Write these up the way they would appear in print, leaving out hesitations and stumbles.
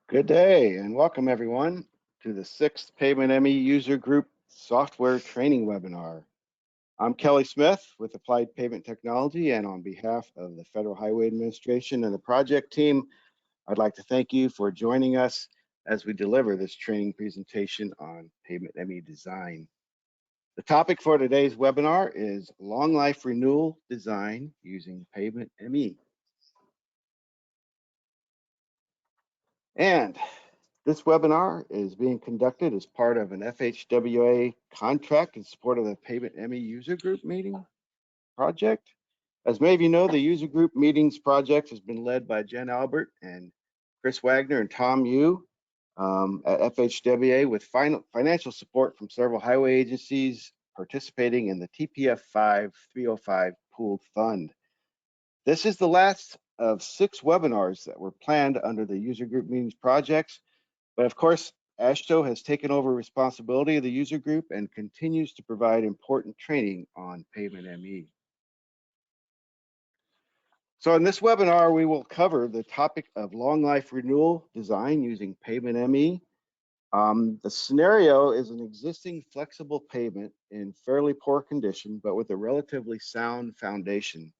Good day and welcome everyone to the 6th Pavement ME User Group Software Training Webinar. I'm Kelly Smith with Applied Pavement Technology, and on behalf of the Federal Highway Administration and the project team, I'd like to thank you for joining us as we deliver this training presentation on Pavement ME design. The topic for today's webinar is Long Life Renewal Design using Pavement ME. And this webinar is being conducted as part of an FHWA contract in support of the Pavement ME User Group Meeting project. As many of you know, the User Group Meetings project has been led by Jen Albert and Chris Wagner and Tom Yu at FHWA, with financial support from several highway agencies participating in the TPF 5305 pooled fund. This is the last of 6 webinars that were planned under the User Group Meetings projects. But of course, AASHTO has taken over responsibility of the user group and continues to provide important training on Pavement ME. So in this webinar, we will cover the topic of long life renewal design using Pavement ME. The scenario is an existing flexible pavement in fairly poor condition, but with a relatively sound foundation.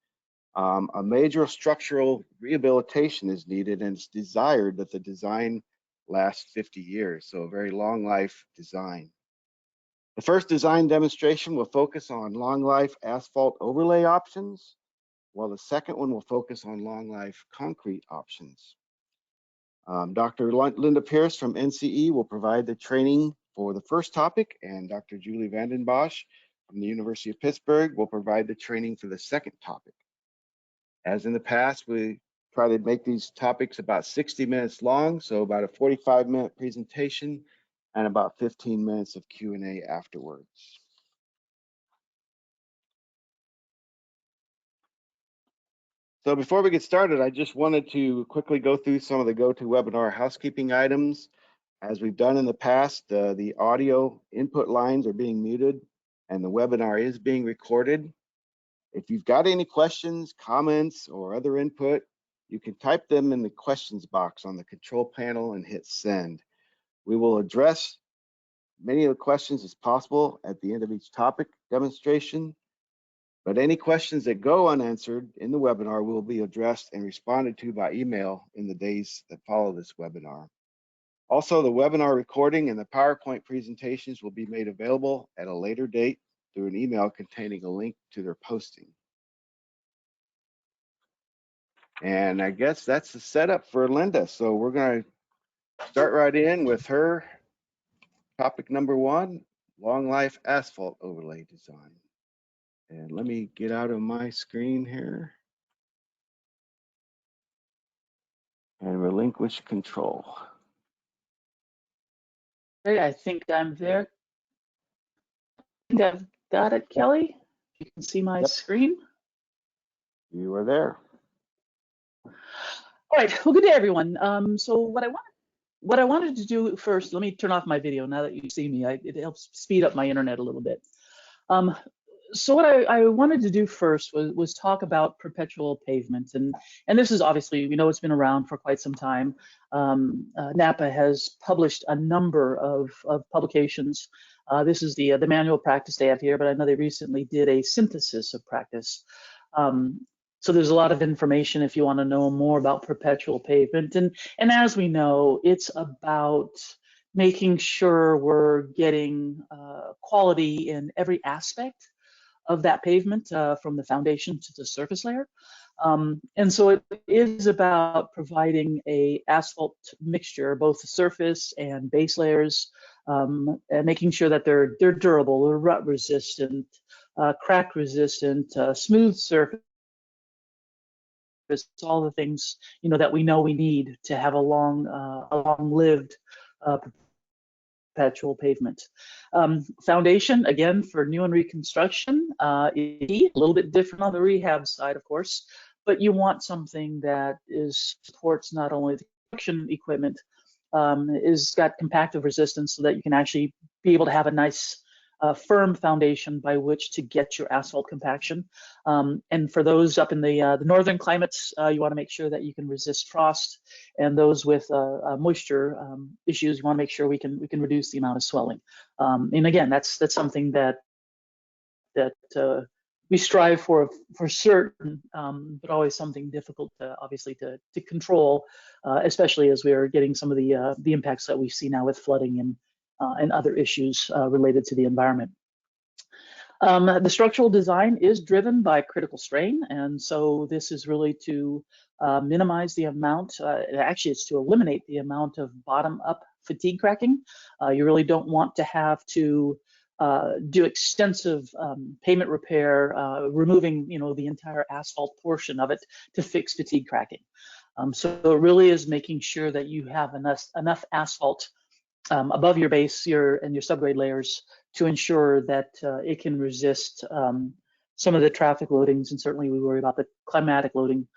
A major structural rehabilitation is needed, and it's desired that the design last 50 years, so a very long life design. The first design demonstration will focus on long life asphalt overlay options, while the second one will focus on long life concrete options. Dr. Linda Pierce from NCE will provide the training for the first topic, and Dr. Julie Vanden Bosch from the University of Pittsburgh will provide the training for the second topic. As in the past, we try to make these topics about 60 minutes long, so about a 45-minute presentation and about 15 minutes of Q&A afterwards. So before we get started, I just wanted to quickly go through some of the GoToWebinar housekeeping items. As we've done in the past, the audio input lines are being muted and the webinar is being recorded. If you've got any questions, comments, or other input, you can type them in the questions box on the control panel and hit send. We will address many of the questions as possible at the end of each topic demonstration, but any questions that go unanswered in the webinar will be addressed and responded to by email in the days that follow this webinar. Also, the webinar recording and the PowerPoint presentations will be made available at a later date through an email containing a link to their posting. And I guess that's the setup for Linda. So we're going to start right in with her topic number 1, long life asphalt overlay design. And let me get out of my screen here and relinquish control. Great, I think I'm there. I think I've got it, Kelly. You can see my screen. You are there. All right, well, good day, everyone. So what I wanted to do first, let me turn off my video now that you see me. It helps speed up my internet a little bit. So what I wanted to do first was talk about perpetual pavement, and this is obviously, we know it's been around for quite some time. NAPA has published a number of publications. This is the manual practice they have here, but I know they recently did a synthesis of practice. So there's a lot of information if you want to know more about perpetual pavement, and as we know, it's about making sure we're getting quality in every aspect of that pavement, from the foundation to the surface layer. And so it is about providing a asphalt mixture, both the surface and base layers, and making sure that they're durable, they're rut resistant, crack resistant, smooth surface, all the things that we know we need to have a long-lived perpetual pavement. Foundation, again, for new and reconstruction, a little bit different on the rehab side, of course, but you want something that supports not only the construction equipment, is got compactive resistance so that you can actually be able to have a nice firm foundation by which to get your asphalt compaction. And for those up in the northern climates, you want to make sure that you can resist frost, and those with moisture issues, you want to make sure we can reduce the amount of swelling. And again, that's something that we strive for certain, but always something difficult to obviously to control, especially as we are getting some of the impacts that we see now with flooding and other issues related to the environment. The structural design is driven by critical strain, and so this is really to minimize the amount, actually it's to eliminate the amount of bottom-up fatigue cracking. You really don't want to have to do extensive pavement repair, removing the entire asphalt portion of it to fix fatigue cracking. So it really is making sure that you have enough asphalt above your base and your subgrade layers to ensure that it can resist some of the traffic loadings, and certainly we worry about the climatic loading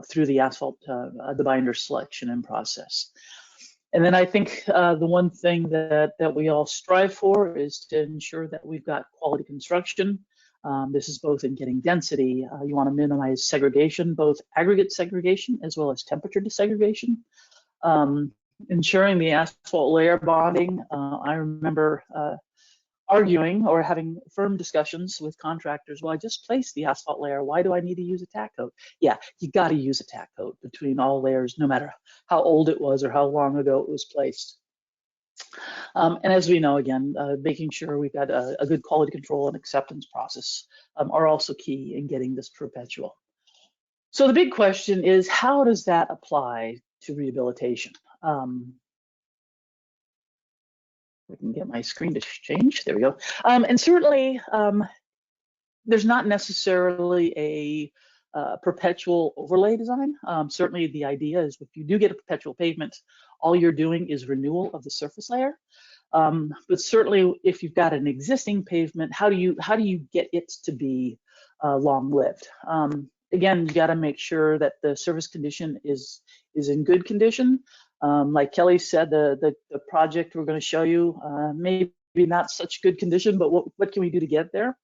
through the asphalt, the binder selection and process. And then I think the one thing that we all strive for is to ensure that we've got quality construction. This is both in getting density. You want to minimize segregation, both aggregate segregation as well as temperature desegregation. Ensuring the asphalt layer bonding. I remember arguing or having firm discussions with contractors. Well, I just placed the asphalt layer. Why do I need to use a tack coat? Yeah, you got to use a tack coat between all layers, no matter how old it was or how long ago it was placed. And as we know, again, making sure we've got a good quality control and acceptance process are also key in getting this perpetual. So the big question is, how does that apply to rehabilitation? I can get my screen to change. There we go. And certainly, there's not necessarily a perpetual overlay design. Certainly, the idea is if you do get a perpetual pavement, all you're doing is renewal of the surface layer. But certainly, if you've got an existing pavement, how do you get it to be long-lived? Again, you got to make sure that the surface condition is in good condition. Like Kelly said, the project we're going to show you maybe not such good condition, but what can we do to get there?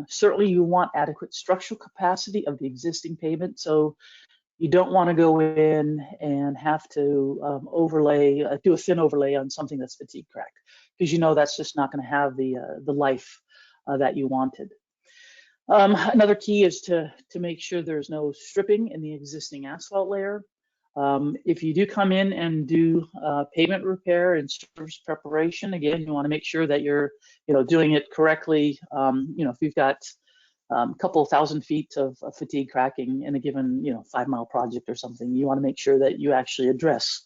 Certainly, you want adequate structural capacity of the existing pavement, so you don't want to go in and have to do a thin overlay on something that's fatigue cracked, because that's just not going to have the life that you wanted. Another key is to make sure there's no stripping in the existing asphalt layer. If you do come in and do pavement repair and surface preparation, again, you want to make sure that you're doing it correctly. If you've got a couple thousand feet of fatigue cracking in a given 5-mile project or something, you want to make sure that you actually address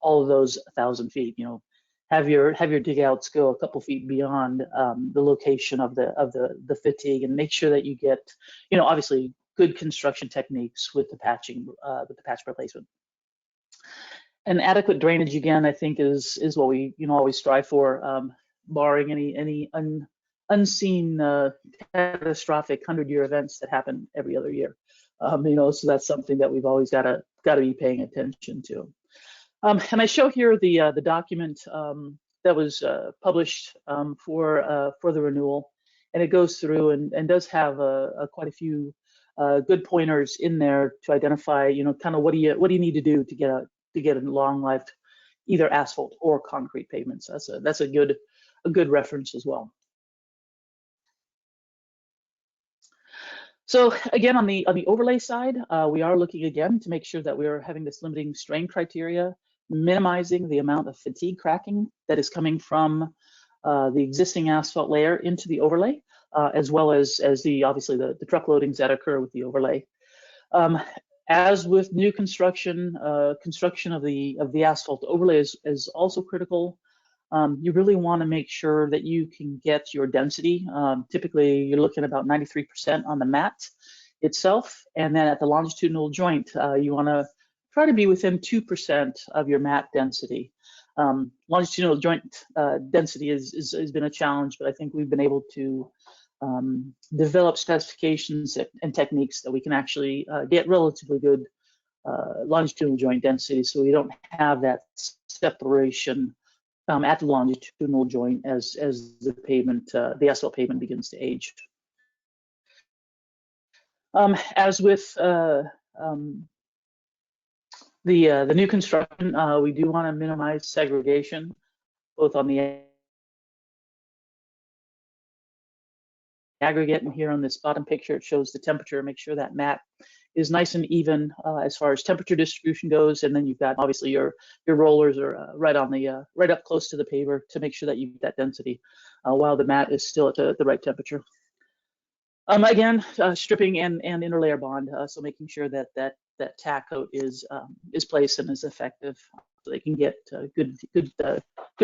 all of those 1,000 feet. Have your dig outs go a couple feet beyond the location of the fatigue, and make sure that you get obviously good construction techniques with the patching, with the patch replacement. And adequate drainage, again, I think is what we always strive for, barring any unseen catastrophic 100-year events that happen every other year. So that's something that we've always got to be paying attention to. And I show here the document that was published for the renewal, and it goes through and does have quite a few good pointers in there to identify, kind of what do you need to do to get a long-lived either asphalt or concrete pavements. That's a good reference as well. So again, on the overlay side, we are looking again to make sure that we are having this limiting strain criteria, minimizing the amount of fatigue cracking that is coming from the existing asphalt layer into the overlay, as well as obviously the truck loadings that occur with the overlay. As with new construction, construction of the asphalt overlay is also critical. You really want to make sure that you can get your density. Typically, you're looking at about 93% on the mat itself, and then at the longitudinal joint, you want to try to be within 2% of your mat density. Longitudinal joint density has been a challenge, but I think we've been able to develop specifications and techniques that we can actually get relatively good longitudinal joint density, so we don't have that separation at the longitudinal joint as the pavement, the asphalt pavement begins to age. As with the new construction, we do want to minimize segregation, both on the aggregate, and here on this bottom picture, it shows the temperature. Make sure that mat is nice and even as far as temperature distribution goes, and then you've got obviously your rollers are right on the right up close to the paver to make sure that you get that density while the mat is still at the right temperature. Again, stripping and interlayer bond, so making sure that that tack coat is placed and is effective, so they can get good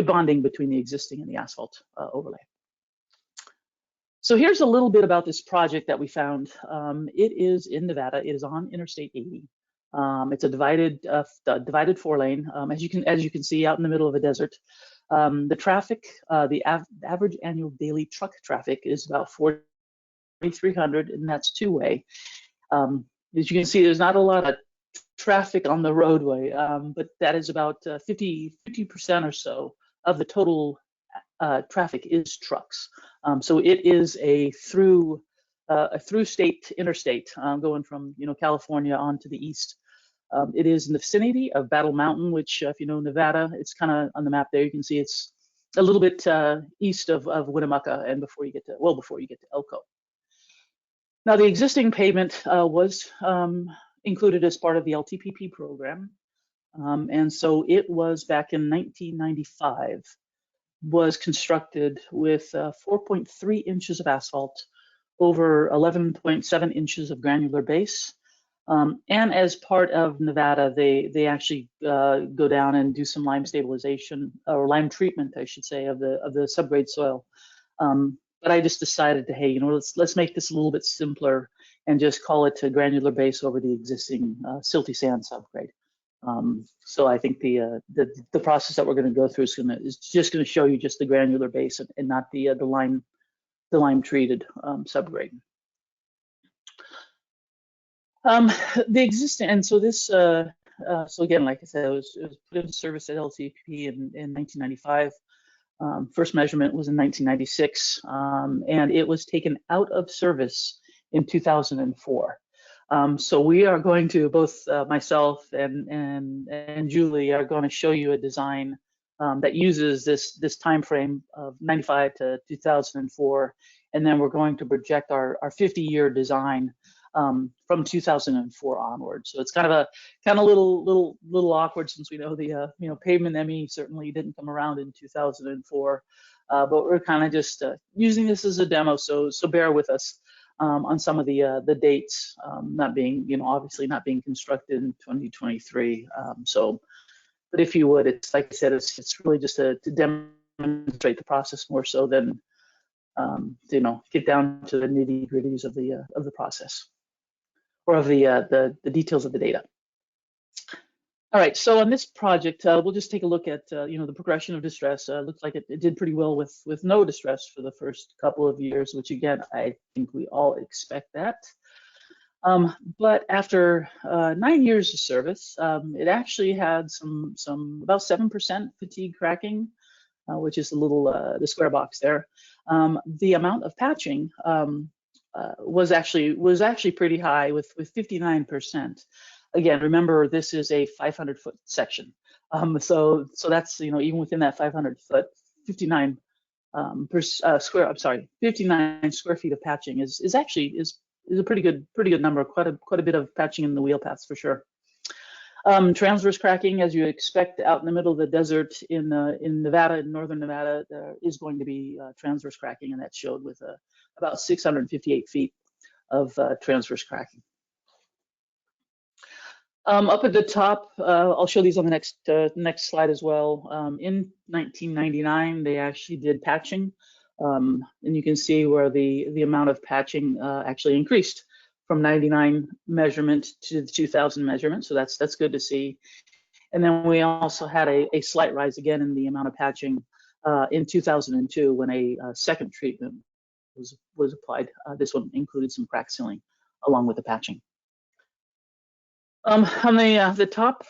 bonding between the existing and the asphalt overlay. So here's a little bit about this project that we found. It is in Nevada. It is on Interstate 80. It's a divided 4-lane. As you can see, out in the middle of a desert. The traffic, the average annual daily truck traffic is about 4,300, and that's two-way. As you can see, there's not a lot of traffic on the roadway, but that is about 50% or so of the total traffic is trucks. So it is a through state interstate going from California on to the east. It is in the vicinity of Battle Mountain, which if you know Nevada, it's kind of on the map there. You can see it's a little bit east of Winnemucca, and before you get to Elko. Now the existing pavement was included as part of the LTPP program, and so it was back in 1995. Was constructed with 4.3 inches of asphalt over 11.7 inches of granular base. And as part of Nevada, they actually go down and do some lime stabilization or lime treatment, I should say, of the subgrade soil. But I just decided to, hey, let's make this a little bit simpler and just call it a granular base over the existing silty sand subgrade. So I think the process that we're going to go through is just going to show you just the granular base and not the lime treated subgrade. The existing, and so this so again, like I said, it was put into service at LTP in 1995. First measurement was in 1996, and it was taken out of service in 2004. So we are going to, both myself and Julie are going to show you a design that uses this time frame of 95 to 2004, and then we're going to project our 50-year design from 2004 onward. So it's kind of a little awkward, since we know the Pavement ME certainly didn't come around in 2004, but we're kind of just using this as a demo. So bear with us on some of the dates not being obviously not being constructed in 2023. But if you would, it's like I said, it's really just to demonstrate the process more so than get down to the nitty-gritties of the process, or of the details of the data. All right, so on this project, we'll just take a look at the progression of distress. Looks like it did pretty well with no distress for the first couple of years, which again, I think we all expect that. But after 9 years of service, it actually had some about 7% fatigue cracking, which is the square box there. The amount of patching was actually pretty high with 59%. Again, remember, this is a 500-foot section, so that's even within that 500-foot, 59 59 square feet of patching is actually a pretty good number. Quite a bit of patching in the wheel paths for sure. Transverse cracking, as you expect out in the middle of the desert in Nevada, in northern Nevada, there is going to be transverse cracking, and that showed with about 658 feet of transverse cracking. Up at the top, I'll show these on the next slide as well. In 1999, they actually did patching, and you can see where the amount of patching actually increased from 99 measurement to the 2000 measurement. So that's good to see. And then we also had a slight rise again in the amount of patching in 2002 when a second treatment was applied. This one included some crack sealing along with the patching. On the top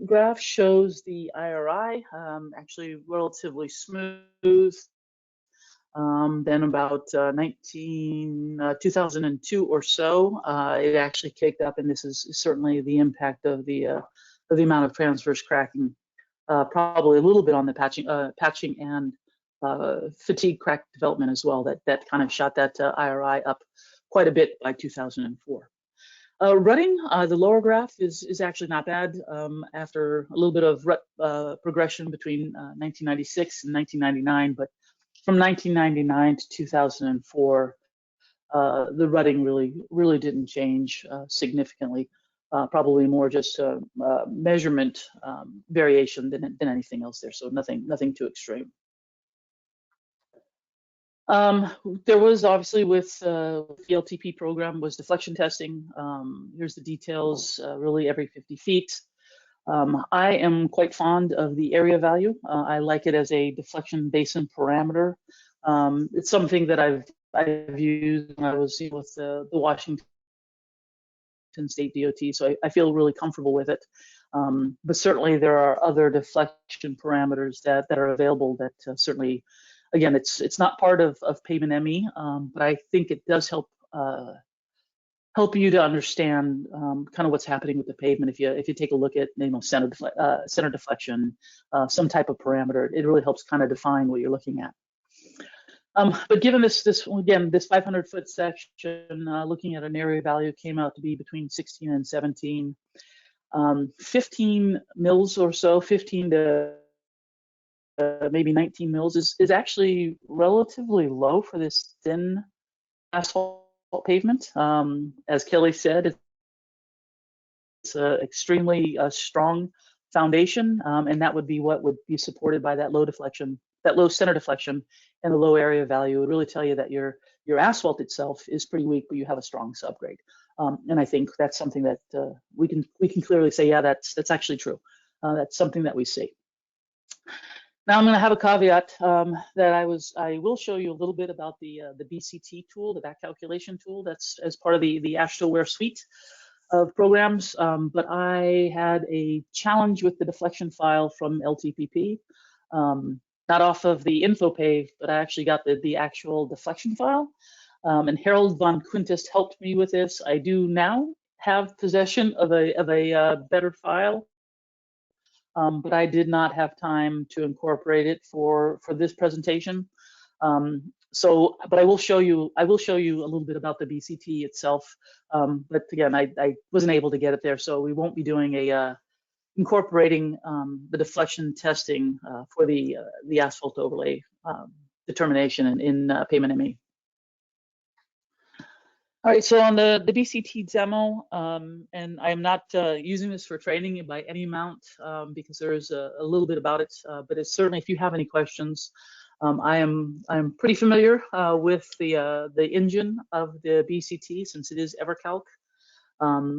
graph shows the IRI, actually relatively smooth. Then about 2002 or so, it actually kicked up, and this is certainly the impact of the amount of transverse cracking, probably a little bit on the patching and fatigue crack development as well. That kind of shot that IRI up quite a bit by 2004. Rutting, the lower graph is actually not bad after a little bit of progression between 1996 and 1999, but from 1999 to 2004, the rutting really didn't change significantly. Probably more just measurement variation than anything else there. So nothing too extreme. There was obviously with the LTP program was deflection testing. Here's the details, really every 50 feet. I am quite fond of the area value. I like it as a deflection basin parameter. It's something that I've used when I was with the Washington State DOT, so I feel really comfortable with it. But certainly there are other deflection parameters that are available that certainly, again, it's not part of Pavement ME, but I think it does help you to understand kind of what's happening with the pavement. If you take a look at center deflection, some type of parameter, it really helps kind of define what you're looking at. But given this 500-foot section, looking at an area value came out to be between 16 and 17, 15 mils or so, 15 to maybe 19 mils is actually relatively low for this thin asphalt pavement. As Kelly said, it's an extremely strong foundation, and that would be what would be supported by that low deflection, that low center deflection, and the low area value. It would really tell you that your asphalt itself is pretty weak, but you have a strong subgrade. And I think that's something that we can clearly say, yeah, that's actually true. That's something that we see. Now I'm going to have a caveat that I will show you a little bit about the BCT tool, the back calculation tool that's as part of the AstroWare suite of programs. But I had a challenge with the deflection file from LTPP, not off of the InfoPave, but I actually got the actual deflection file. And Harold von Quintist helped me with this. I do now have possession of a better file. But I did not have time to incorporate it for this presentation. But I will show you a little bit about the BCT itself. But again, I wasn't able to get it there, so we won't be doing incorporating the deflection testing for the asphalt overlay determination in Pavement ME. All right, so on the BCT demo, and I am not using this for training by any amount because there is a little bit about it, but it's certainly, if you have any questions, I'm pretty familiar with the engine of the BCT, since it is EverCalc,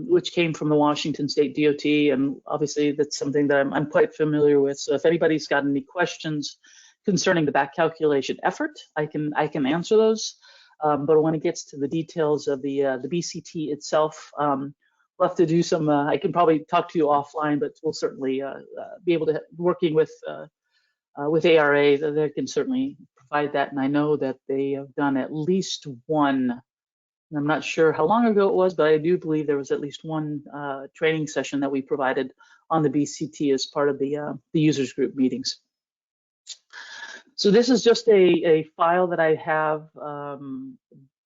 which came from the Washington State DOT, and obviously that's something that I'm quite familiar with. So if anybody's got any questions concerning the back calculation effort, I can answer those. But when it gets to the details of the BCT itself, we'll have to do some. I can probably talk to you offline, but we'll certainly be able to working with ARA. They can certainly provide that, and I know that they have done at least one. I'm not sure how long ago it was, but I do believe there was at least one training session that we provided on the BCT as part of the users group meetings. So this is just a file that I have on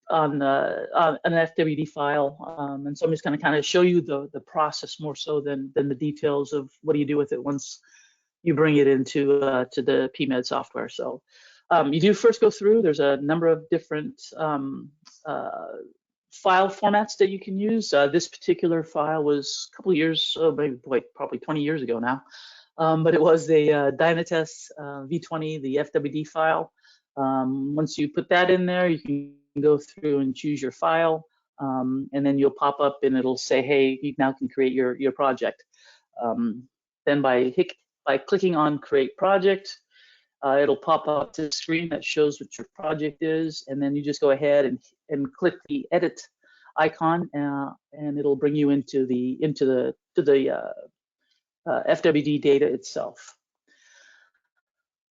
an FWD file, and so I'm just going to kind of show you the process more so than the details of what do you do with it once you bring it into to the PMEUG software. So you do first go through. There's a number of different file formats that you can use. This particular file was a couple of years, probably 20 years ago now. But it was a Dynates V20, the FWD file. Once you put that in there, you can go through and choose your file, and then you'll pop up and it'll say, hey, you now can create your project. Then by clicking on Create Project, it'll pop up to the screen that shows what your project is, and then you just go ahead and click the Edit icon, and it'll bring you into the FWD data itself.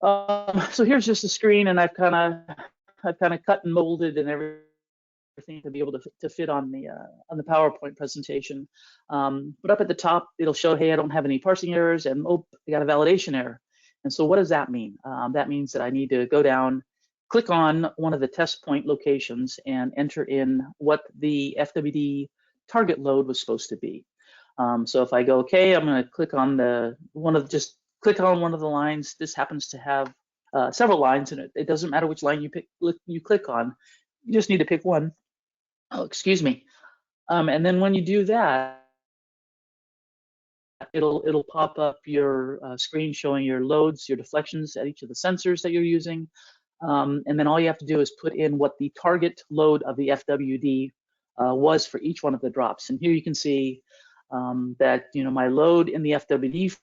So here's just a screen, and I've kind of cut and molded and everything to be able to fit on the PowerPoint presentation. But up at the top, it'll show, hey, I don't have any parsing errors, and oh, I got a validation error. And so what does that mean? That means that I need to go down, click on one of the test point locations, and enter in what the FWD target load was supposed to be. So if I go, okay, I'm going to click on click on one of the lines. This happens to have several lines in it. It doesn't matter which line you click on. You just need to pick one. Oh, excuse me. And then when you do that, it'll pop up your screen showing your loads, your deflections at each of the sensors that you're using. And then all you have to do is put in what the target load of the FWD was for each one of the drops. And here you can see that my load in the FWD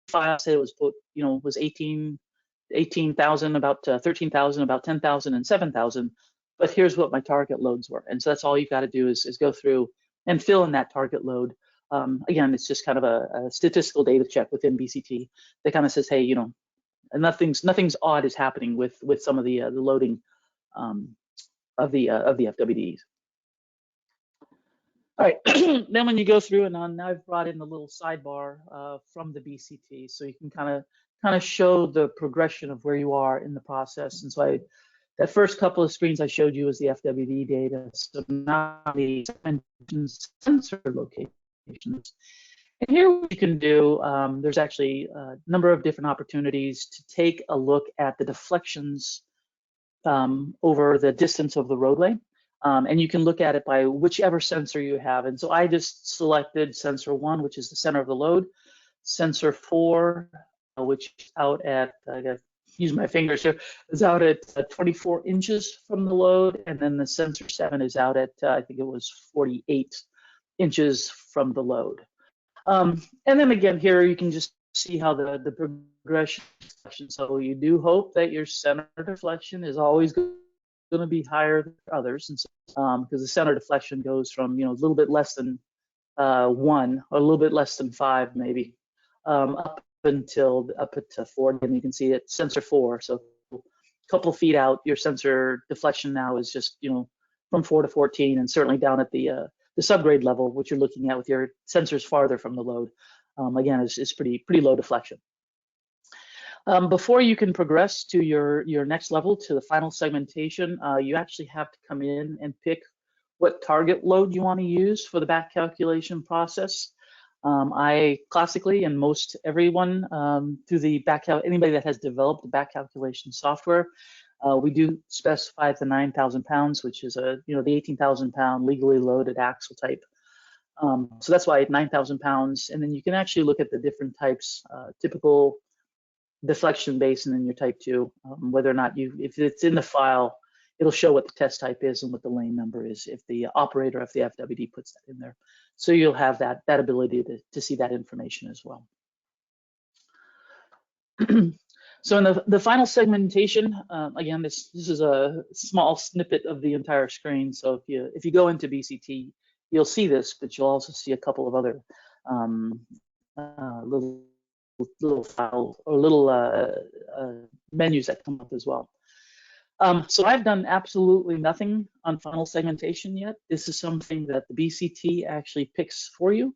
file said it was was 18,000, about 13,000, about 10,000, and 7,000. But here's what my target loads were. And so that's all you've got to do is go through and fill in that target load. Again, it's just kind of a statistical data check within BCT that kind of says, hey, nothing's odd is happening with some of the loading of the FWDs. All right, then when you go through, and now I've brought in a little sidebar from the BCT, so you can kind of show the progression of where you are in the process. And so that first couple of screens I showed you was the FWD data. So now the sensor locations. And here what you can do, there's actually a number of different opportunities to take a look at the deflections over the distance of the roadway. And you can look at it by whichever sensor you have. And so I just selected sensor 1, which is the center of the load, sensor 4, which is out at, I got to use my fingers here, is out at 24 inches from the load. And then the sensor 7 is out at, I think it was 48 inches from the load. And then again, here you can just see how the progression. So you do hope that your center deflection is always going to be higher than others, and so, because the center deflection goes from a little bit less than 1 or a little bit less than 5 maybe up to 4, and you can see it sensor 4. So a couple of feet out, your sensor deflection now is just from 4 to 14, and certainly down at the subgrade level, which you're looking at with your sensors farther from the load, again, is pretty low deflection. Before you can progress to your next level, to the final segmentation, you actually have to come in and pick what target load you want to use for the back calculation process. I classically, and most everyone through the anybody that has developed the back calculation software, we do specify the 9,000 pounds, which is the 18,000 pound legally loaded axle type. So that's why 9,000 pounds, and then you can actually look at the different types, typical deflection base, and then your type 2, whether or not if it's in the file, it'll show what the test type is and what the lane number is if the operator of the FWD puts that in there. So you'll have that ability to see that information as well. So in the final segmentation, again, this is a small snippet of the entire screen. So if you go into BCT, you'll see this, but you'll also see a couple of other little file or little menus that come up as well. So I've done absolutely nothing on final segmentation yet. This is something that the BCT actually picks for you.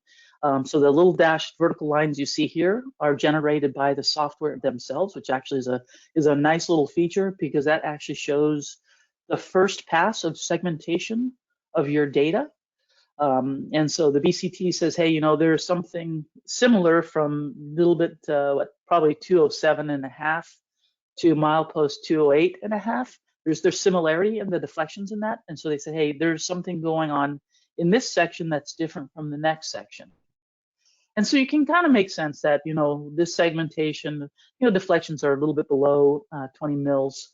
So the little dashed vertical lines you see here are generated by the software themselves, which actually is a nice little feature, because that actually shows the first pass of segmentation of your data. And so the BCT says, hey, there's something similar from a little bit, probably 207.5 to milepost 208.5. There's similarity in the deflections in that. And so they say, hey, there's something going on in this section that's different from the next section. And so you can kind of make sense that, this segmentation, deflections are a little bit below 20 mils.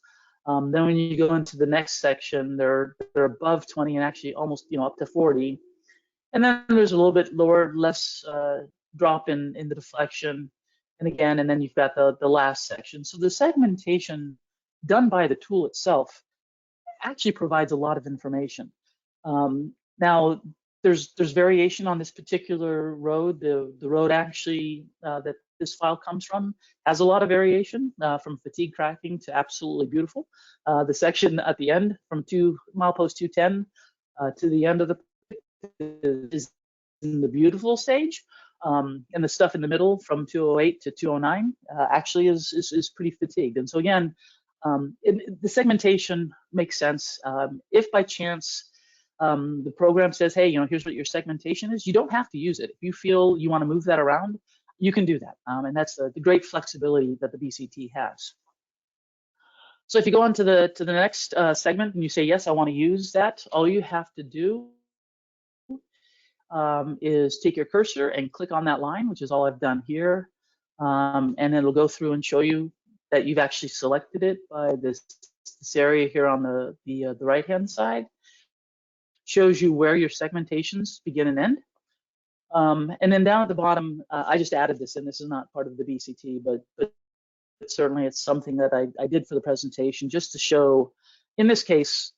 Then when you go into the next section, they're above 20 and actually almost, up to 40. And then there's a little bit lower, less drop in the deflection. And then you've got the last section. So the segmentation done by the tool itself actually provides a lot of information. Now, there's variation on this particular road. The road actually that this file comes from has a lot of variation, from fatigue cracking to absolutely beautiful. The section at the end from milepost 210 to the end of the is in the beautiful stage, and the stuff in the middle from 208 to 209 actually is pretty fatigued. And so again, the segmentation makes sense. If by chance the program says, hey, here's what your segmentation is, you don't have to use it. If you feel you want to move that around, you can do that. And that's the great flexibility that the BCT has. So if you go on to the next segment and you say, yes, I want to use that, all you have to do is take your cursor and click on that line, which is all I've done here. And it'll go through and show you that you've actually selected it by this area here on the right-hand side. Shows you where your segmentations begin and end. And then down at the bottom, I just added this in. This is not part of the BCT, but certainly it's something that I did for the presentation just to show, in this case,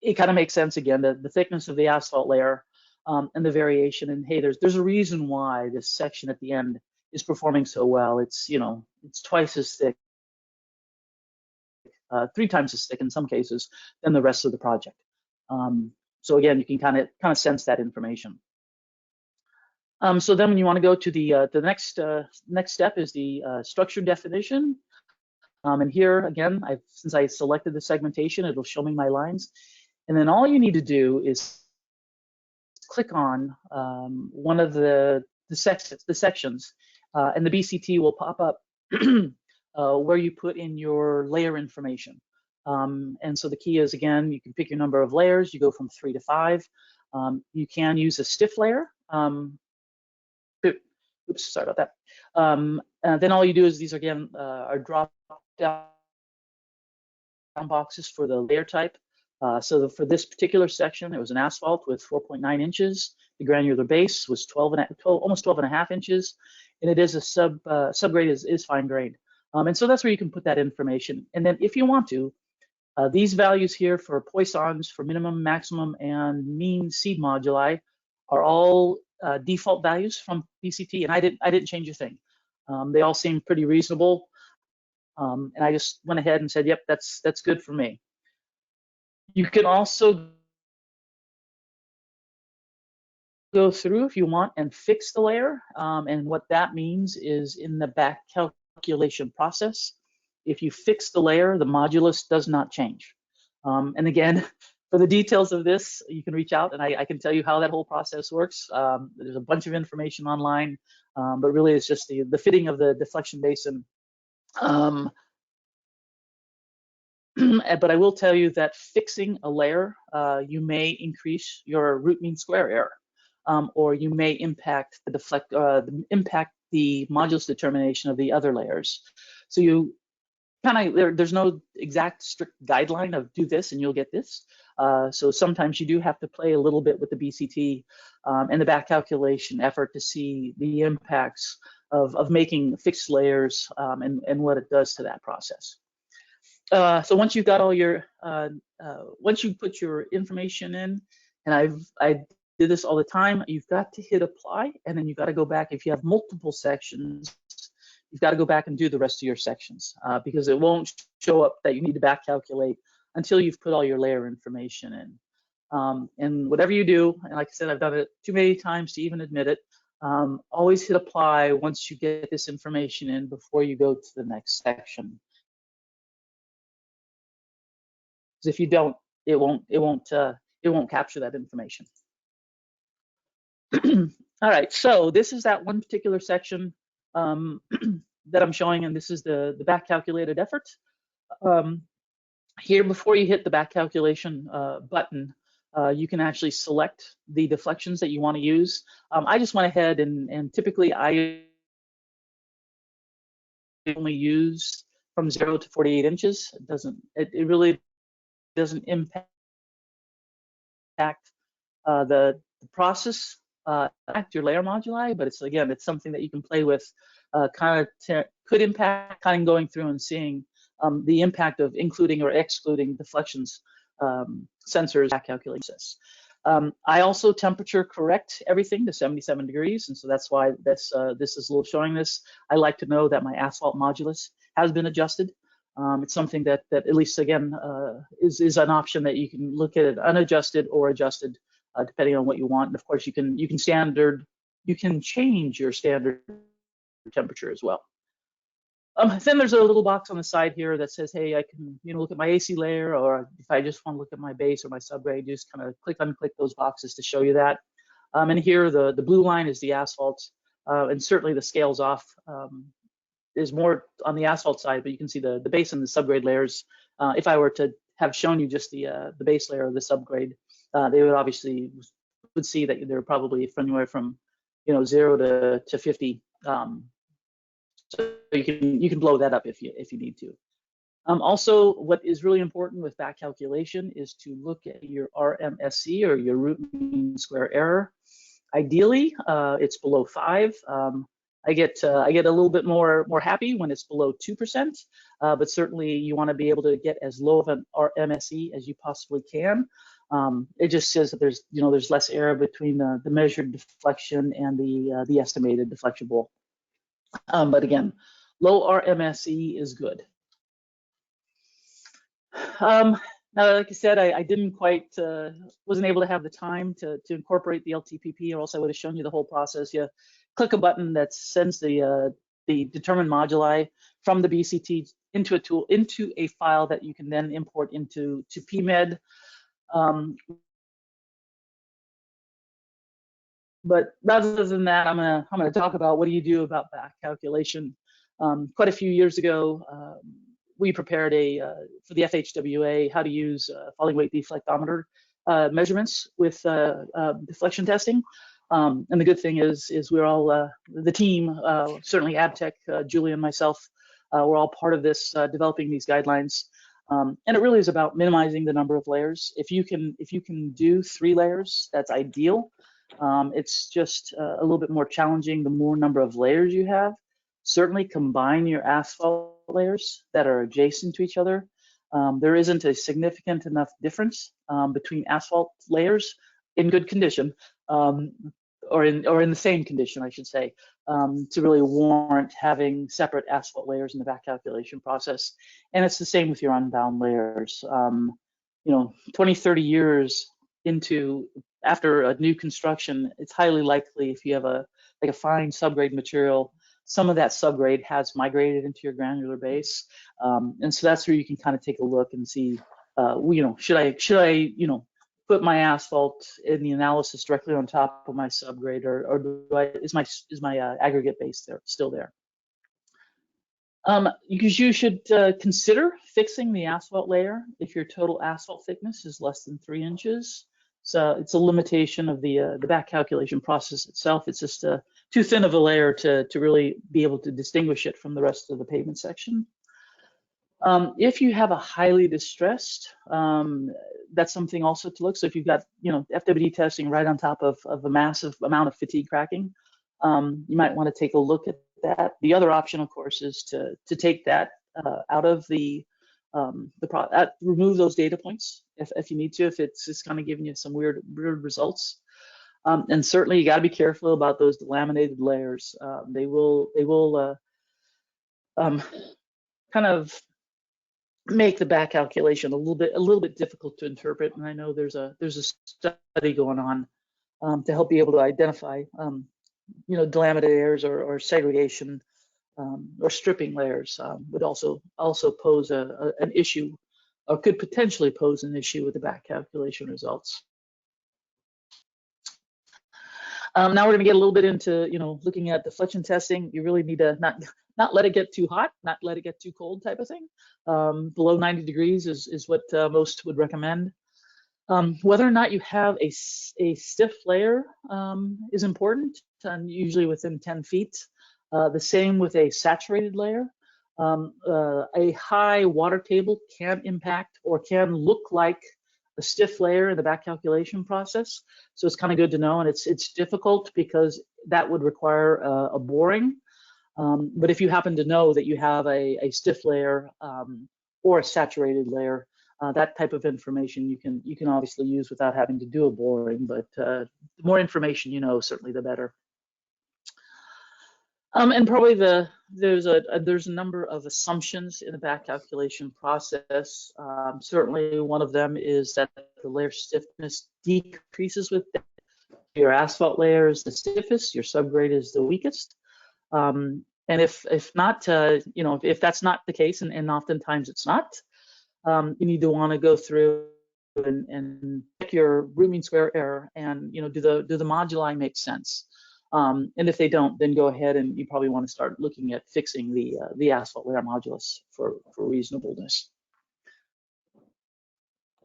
it kind of makes sense again, the thickness of the asphalt layer and the variation. And hey, there's a reason why this section at the end is performing so well. It's, it's twice as thick, 3 times as thick in some cases than the rest of the project. So again, you can kind of sense that information. So then when you want to go to the next step is the structure definition. And here again, since I selected the segmentation, it'll show me my lines. And then all you need to do is click on one of the sections, and the BCT will pop up where you put in your layer information. And so the key is, again, you can pick your number of layers. You go from 3 to 5. You can use a stiff layer. Oops, sorry about that. Then all you do is these, again, are drop down boxes for the layer type. So for this particular section, it was an asphalt with 4.9 inches. The granular base was almost 12.5 inches. And it is a subgrade is fine grade. And so that's where you can put that information. And then if you want to, these values here for Poissons, for minimum, maximum, and mean seed moduli are all default values from BCT, and I didn't change a thing. They all seem pretty reasonable, and I just went ahead and said, yep, that's good for me. You can also go through if you want and fix the layer, and what that means is in the back calculation process, if you fix the layer, the modulus does not change. And again, for the details of this, you can reach out and I can tell you how that whole process works. There's a bunch of information online, but really it's just the fitting of the deflection basin. But I will tell you that fixing a layer, you may increase your root mean square error, or you may impact the modulus determination of the other layers. So you there's no exact strict guideline of do this and you'll get this. So sometimes you do have to play a little bit with the BCT and the back calculation effort to see the impacts of making fixed layers and what it does to that process. So once you've got all your, once you put your information in, and I did this all the time, you've got to hit apply, and then you've got to go back. If you have multiple sections, you've got to go back and do the rest of your sections because it won't show up that you need to back calculate until you've put all your layer information in. And whatever you do, and like I said, I've done it too many times to even admit it, always hit apply once you get this information in before you go to the next section. Because if you don't, it won't capture that information. All right, so this is that one particular section that I'm showing, and this is the back calculated effort. Here, before you hit the back calculation button, you can actually select the deflections that you want to use. I just went ahead and typically I only use from 0 to 48 inches. It really doesn't impact the process, your layer moduli, but it's something that you can play with. Could impact going through and seeing the impact of including or excluding deflections sensors back calculations. I also temperature correct everything to 77 degrees, and so that's why this is a little showing this. I like to know that my asphalt modulus has been adjusted. It's something that at least again is an option that you can look at it unadjusted or adjusted depending on what you want. And of course, you can change your standard temperature as well. Then there's a little box on the side here that says, hey, I can look at my AC layer, or if I just want to look at my base or my subgrade, just kind of unclick those boxes to show you that. And here the blue line is the asphalt, and certainly the scales off is more on the asphalt side, but you can see the base and the subgrade layers. If I were to have shown you just the base layer of the subgrade, they would obviously see that they're probably anywhere from 0 to 50. So you can blow that up if you need to. Also, what is really important with back calculation is to look at your RMSE, or your root mean square error. Ideally, it's below 5. I get a little bit more happy when it's below 2%, but certainly you want to be able to get as low of an RMSE as you possibly can. It just says that there's less error between the measured deflection and the estimated deflectionable. But again, low RMSE is good. Now, like I said, I didn't quite, wasn't able to have the time to incorporate the LTPP, or else I would have shown you the whole process. You click a button that sends the determined moduli from the BCT into a file that you can then import into PMEUG. But rather than that, I'm gonna talk about what do you do about back calculation. Quite a few years ago, we prepared for the FHWA how to use falling weight deflectometer measurements with deflection testing. And the good thing is we're all the team, certainly AbTech, Julie and myself, we're all part of this developing these guidelines. And it really is about minimizing the number of layers. If you can do 3 layers, that's ideal. It's just a little bit more challenging the more number of layers you have. Certainly combine your asphalt layers that are adjacent to each other. There isn't a significant enough difference between asphalt layers in good condition, or in the same condition, I should say, to really warrant having separate asphalt layers in the back calculation process. And it's the same with your unbound layers. 20, 30 years after a new construction, it's highly likely if you have a fine subgrade material, some of that subgrade has migrated into your granular base, and so that's where you can kind of take a look and see, should I put my asphalt in the analysis directly on top of my subgrade, or is my aggregate base still there? Because you should consider fixing the asphalt layer if your total asphalt thickness is less than 3 inches. So it's a limitation of the back calculation process itself. It's just too thin of a layer to really be able to distinguish it from the rest of the pavement section. If you have a highly distressed, that's something also to look. So if you've got FWD testing right on top of a massive amount of fatigue cracking, you might want to take a look at that. The other option, of course, is to take that out of remove those data points if you need to, if it's just kind of giving you some weird results. And certainly you got to be careful about those delaminated layers. They will kind of make the back calculation a little bit difficult to interpret. And I know there's a study going on to help be able to identify delaminated layers or segregation or stripping layers would also pose an issue, or could potentially pose an issue with the back calculation results. Now we're going to get a little bit into looking at deflection testing. You really need to not let it get too hot, not let it get too cold, type of thing. Below 90 degrees is what most would recommend. Whether or not you have a stiff layer is important, and usually within 10 feet. The same with a saturated layer. A high water table can impact or can look like a stiff layer in the back calculation process. So it's kind of good to know, and it's difficult because that would require a boring. But if you happen to know that you have a stiff layer or a saturated layer, That type of information you can obviously use without having to do a boring, but the more information you know, certainly the better. And probably there's a number of assumptions in the back calculation process. Certainly one of them is that the layer stiffness decreases with your asphalt layer is the stiffest, your subgrade is the weakest. And if not, if that's not the case, and oftentimes it's not, you need to want to go through and check your root mean square error, and do the moduli make sense? And if they don't, then go ahead and you probably want to start looking at fixing the asphalt layer modulus for reasonableness.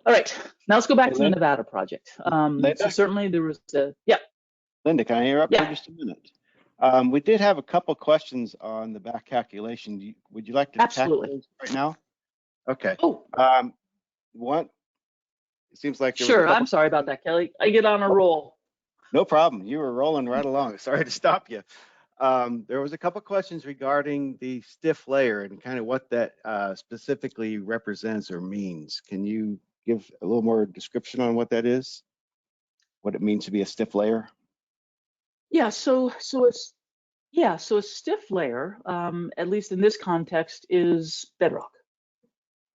All right, now let's go back to the Nevada project. So certainly there was yeah. Linda, can I interrupt for just a minute? We did have a couple questions on the back calculation. Would you like to tackle those right now? Okay. Oh. One. It seems like sure. I'm sorry about that, Kelly. I get on a roll. No problem. You were rolling right along. Sorry to stop you. There was a couple questions regarding the stiff layer and kind of what that specifically represents or means. Can you give a little more description on what that is? What it means to be a stiff layer? Yeah. So a stiff layer, at least in this context, is bedrock.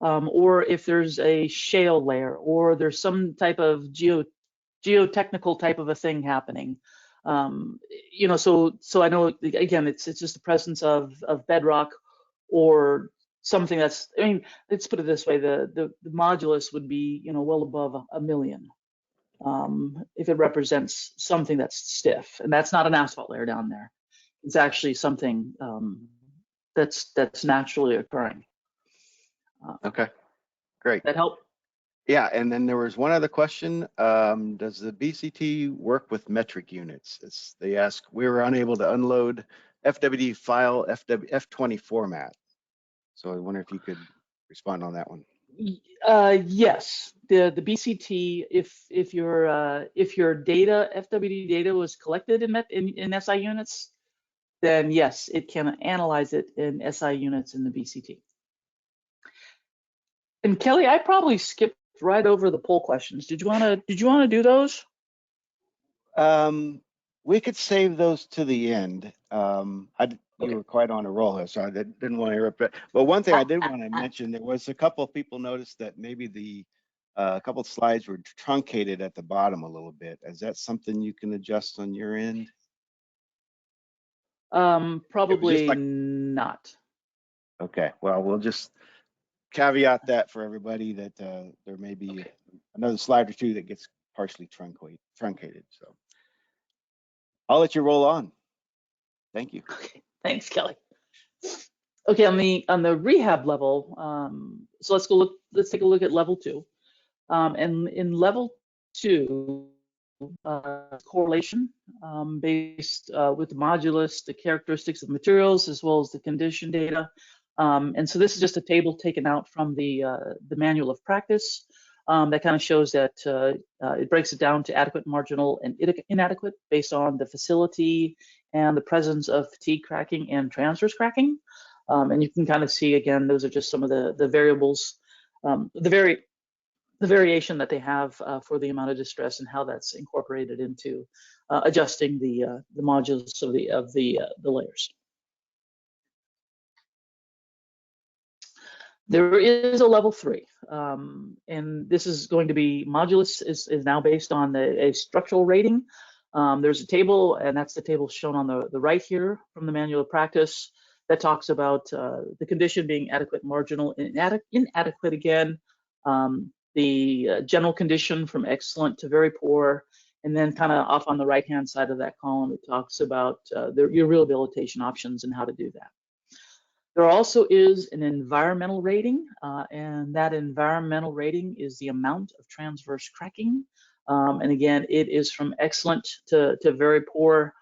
Or if there's a shale layer, or there's some type of geotechnical type of a thing happening. So I know, again, it's just the presence of bedrock or something that's, let's put it this way, the modulus would be, well above a million, if it represents something that's stiff, and that's not an asphalt layer down there. It's actually something that's naturally occurring. Okay, great. That help? Yeah, and then there was one other question. Does the BCT work with metric units? They ask, we were unable to unload FWD file F20 format. So I wonder if you could respond on that one. Yes, the BCT, if your data, FWD data, was collected in SI units, then yes, it can analyze it in SI units in the BCT. And Kelly, I probably skipped right over the poll questions. Did you want to do those? We could save those to the end. You were quite on a roll here, so I didn't want to interrupt. But one thing I did want to mention, there was a couple of people noticed that maybe the couple of slides were truncated at the bottom a little bit. Is that something you can adjust on your end? Probably not. Okay, well, we'll just caveat that for everybody that there may be another slide or two that gets partially truncated. So I'll let you roll on. Thank you. Okay, thanks, Kelly. Okay, on the rehab level, so let's take a look at level 2. And in level 2, correlation based with the modulus, the characteristics of materials, as well as the condition data. And so this is just a table taken out from the manual of practice that kind of shows that it breaks it down to adequate, marginal, and inadequate based on the facility and the presence of fatigue cracking and transverse cracking. And you can kind of see, again, those are just some of the variables, the variation that they have for the amount of distress and how that's incorporated into adjusting the modulus of the layers. There is a level 3, and this is going to be modulus is now based on a structural rating. There's a table, and that's the table shown on the right here from the manual of practice that talks about the condition being adequate, marginal, and inadequate again. The general condition from excellent to very poor, and then kind of off on the right-hand side of that column, it talks about your rehabilitation options and how to do that. There also is an environmental rating, and that environmental rating is the amount of transverse cracking. And again, it is from excellent to very poor,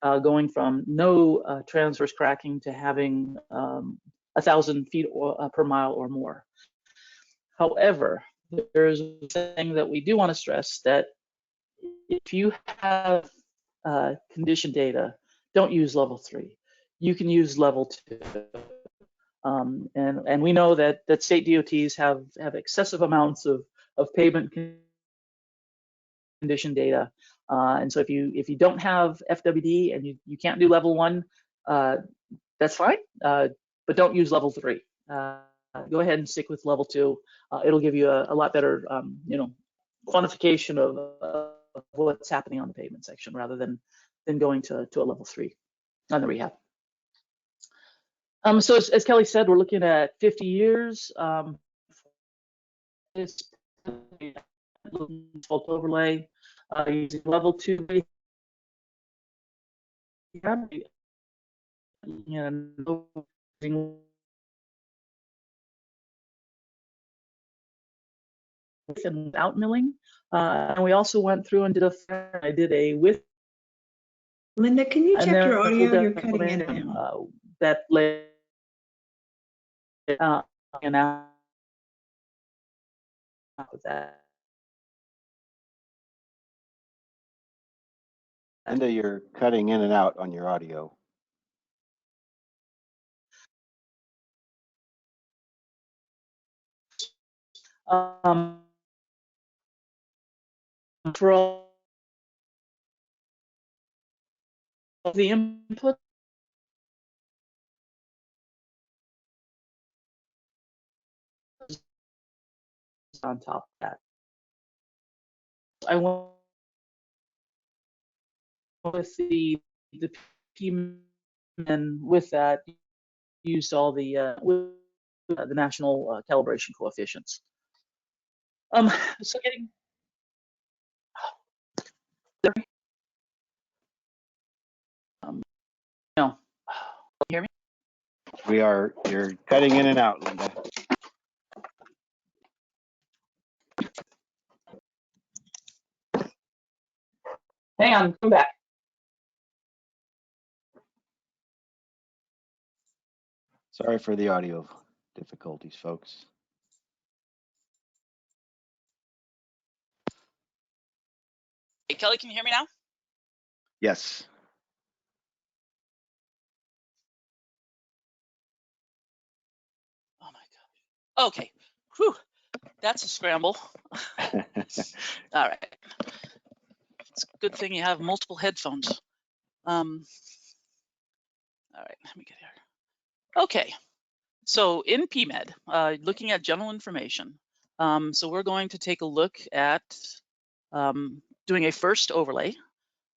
going from no transverse cracking to having 1,000 feet per mile or more. However, there's a thing that we do want to stress, that if you have condition data, don't use level 3. You can use level 2. And we know that state DOTs have excessive amounts of pavement condition data. And so if you don't have FWD and you can't do level 1, that's fine, but don't use level 3. Go ahead and stick with level 2. It'll give you a lot better, quantification of what's happening on the pavement section rather than going to a level 3 on the rehab. So as Kelly said, we're looking at 50 years. It's asphalt overlay using level 2 rehab, and without milling. And we also went through and I did a with. Linda, can you check your audio? You're cutting in and out. That led and out of that. Linda, you're cutting in and out on your audio. For all the input on top of that, I went with the PMEUG, and with that used all the national calibration coefficients. So getting no, can you hear me? You're cutting in and out, Linda. Hang on, come back. Sorry for the audio difficulties, folks. Hey, Kelly, can you hear me now? Yes. Oh my gosh. Okay. Whew. That's a scramble. All right. It's a good thing you have multiple headphones. All right, let me get here. Okay. So in PMED, looking at general information. So we're going to take a look at doing a first overlay.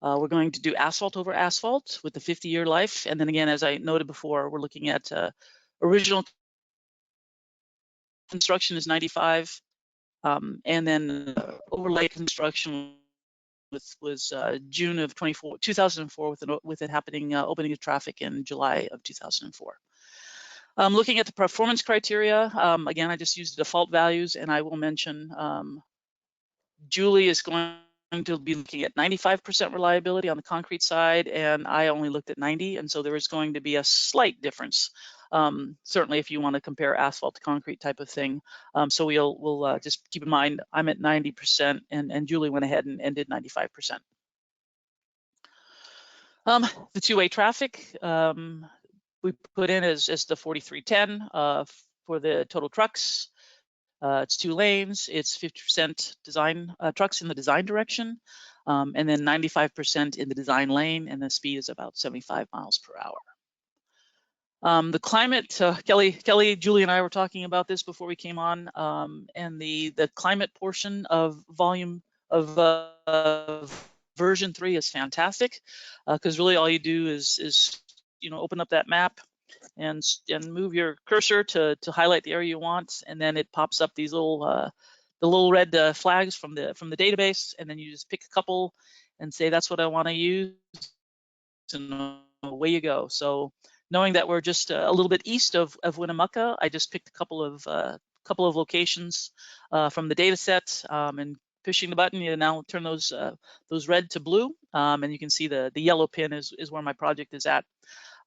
We're going to do asphalt over asphalt with the 50-year life. And then again, as I noted before, we're looking at original construction is 95. And then overlay construction was June of 2004 with it happening, opening of traffic in July of 2004. Looking at the performance criteria, again, I just used the default values, and I will mention Julie is going to be looking at 95% reliability on the concrete side, and I only looked at 90, and so there is going to be a slight difference. Certainly if you want to compare asphalt to concrete type of thing. So we'll just keep in mind, I'm at 90% and Julie went ahead and did 95%. The two-way traffic, we put in as the 4310 for the total trucks. It's 2 lanes, it's 50% design trucks in the design direction, and then 95% in the design lane, and the speed is about 75 miles per hour. The climate, Kelly, Julie, and I were talking about this before we came on, and the climate portion of volume of version 3 is fantastic, because really all you do is open up that map and move your cursor to highlight the area you want, and then it pops up these little the little red flags from the database, and then you just pick a couple and say that's what I want to use, and away you go. So knowing that we're just a little bit east of Winnemucca, I just picked a couple of locations from the data set, and pushing the button, you now turn those red to blue, and you can see the yellow pin is where my project is at.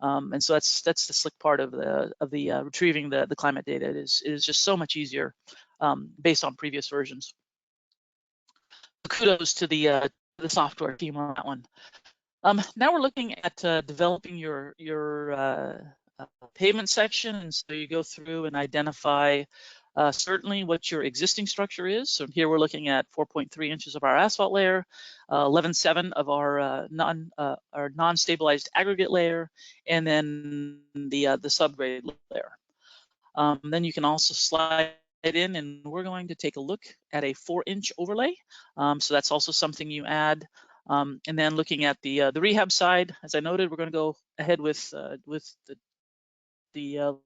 And so that's the slick part of the retrieving the climate data. It is just so much easier based on previous versions. Kudos to the software team on that one. Now we're looking at developing your pavement section, and so you go through and identify certainly what your existing structure is. So here we're looking at 4.3 inches of our asphalt layer, 11.7 of our non-stabilized aggregate layer, and then the subgrade layer. Then you can also slide it in, and we're going to take a look at a 4-inch overlay. So that's also something you add. And then looking at the rehab side, as I noted, we're going to go ahead with the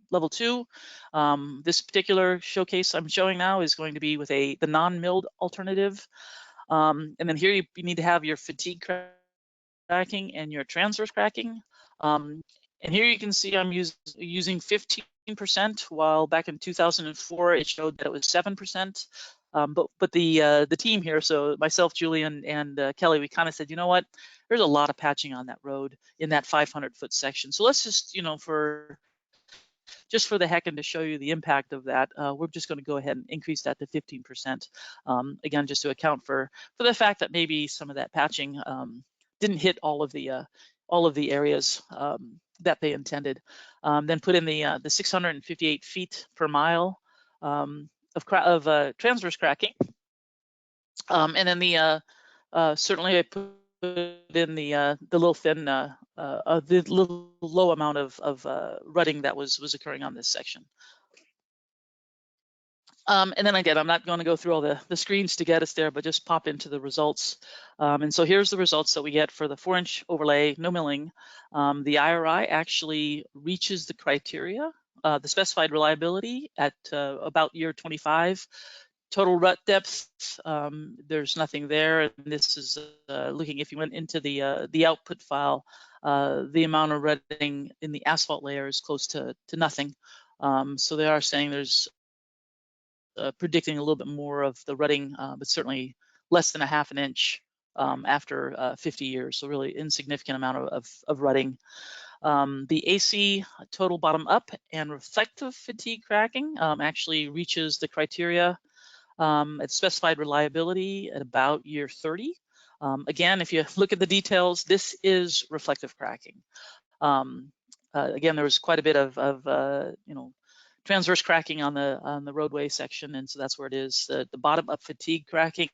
level 2. This particular showcase I'm showing now is going to be with the non-milled alternative. And then here you need to have your fatigue cracking and your transverse cracking. And here you can see I'm using 15%, while back in 2004 it showed that it was 7%. But the team here, so myself, Julian, and Kelly, we kind of said, you know what, there's a lot of patching on that road in that 500-foot section. So let's just, just for the heck and to show you the impact of that, we're just going to go ahead and increase that to 15%. Again, just to account for the fact that maybe some of that patching didn't hit all of the areas that they intended. Then put in the 658 feet per mile of transverse cracking, and then certainly I put in the little thin, the little low amount of rutting that was occurring on this section. And then again, I'm not going to go through all the screens to get us there, but just pop into the results. And so here's the results that we get for the 4-inch overlay, no milling. The IRI actually reaches the criteria, the specified reliability at about year 25. Total rut depth, there's nothing there. And this is looking, if you went into the output file, the amount of rutting in the asphalt layer is close to nothing. So they are saying there's predicting a little bit more of the rutting, but certainly less than a ½ inch after 50 years. So really insignificant amount of rutting. The AC total bottom up and reflective fatigue cracking actually reaches the criteria at specified reliability at about year 30. Again, if you look at the details, this is reflective cracking. Again, there was quite a bit of transverse cracking on the roadway section, and so that's where it is. The bottom up fatigue cracking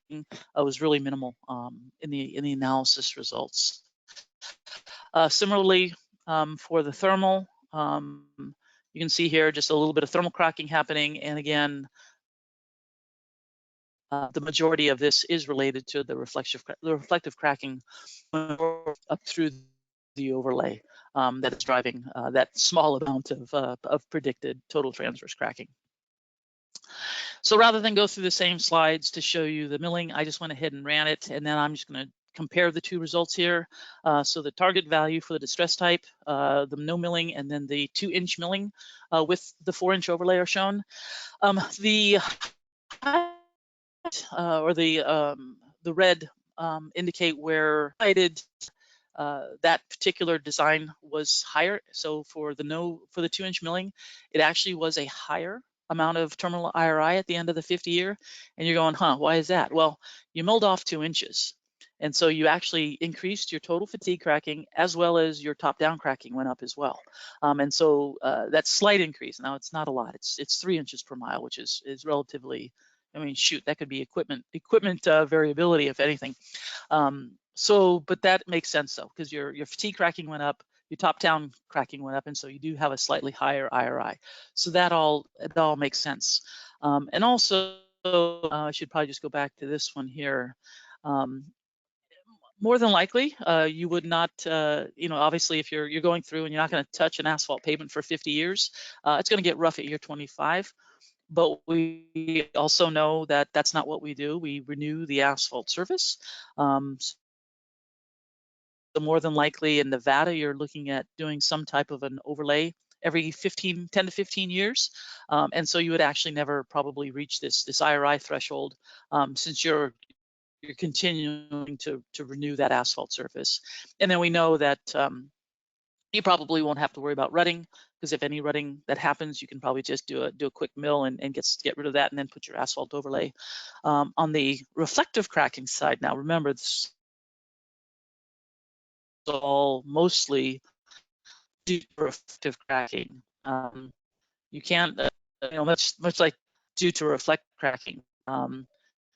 was really minimal in the analysis results. Similarly, for the thermal, you can see here just a little bit of thermal cracking happening, and again, the majority of this is related to the reflective cracking up through the overlay that is driving that small amount of predicted total transverse cracking. So rather than go through the same slides to show you the milling, I just went ahead and ran it, and then I'm just going to compare the two results here. So the target value for the distress type, the no milling, and then the 2-inch milling with the 4-inch overlay are shown. The red indicate where that particular design was higher. So for the 2-inch milling, it actually was a higher amount of terminal IRI at the end of the 50-year. And you're going, why is that? Well, you milled off 2 inches. And so you actually increased your total fatigue cracking as well as your top-down cracking went up as well. And so that slight increase, now it's not a lot, it's 3 inches per mile, which is relatively, I mean, shoot, that could be equipment variability, if anything. But that makes sense though, because your fatigue cracking went up, your top-down cracking went up, and so you do have a slightly higher IRI. So it all makes sense. And also, I should probably just go back to this one here. More than likely, you would not, obviously if you're going through and you're not going to touch an asphalt pavement for 50 years, it's going to get rough at year 25. But we also know that that's not what we do. We renew the asphalt surface. So more than likely in Nevada, you're looking at doing some type of an overlay every 10 to 15 years. And so you would actually never probably reach this IRI threshold since you're continuing to renew that asphalt surface. And then we know that you probably won't have to worry about rutting, because if any rutting that happens, you can probably just do a quick mill and get rid of that and then put your asphalt overlay. On the reflective cracking side, now remember, this is all mostly due to reflective cracking. You can't, much like due to reflective cracking.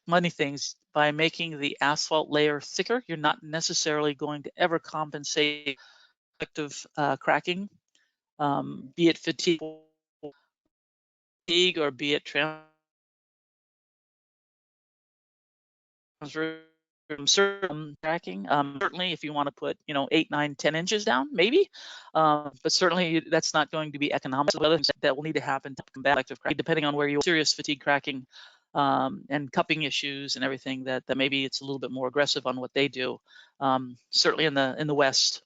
Many things, by making the asphalt layer thicker, you're not necessarily going to ever compensate reflective cracking, be it fatigue or be it transverse cracking. Certainly, if you want to put 8, 9, 10 inches down, maybe, but certainly that's not going to be economical. Other things that will need to happen to combat reflective cracking, depending on where you serious fatigue cracking and cupping issues and everything, that maybe it's a little bit more aggressive on what they do. Certainly in the West,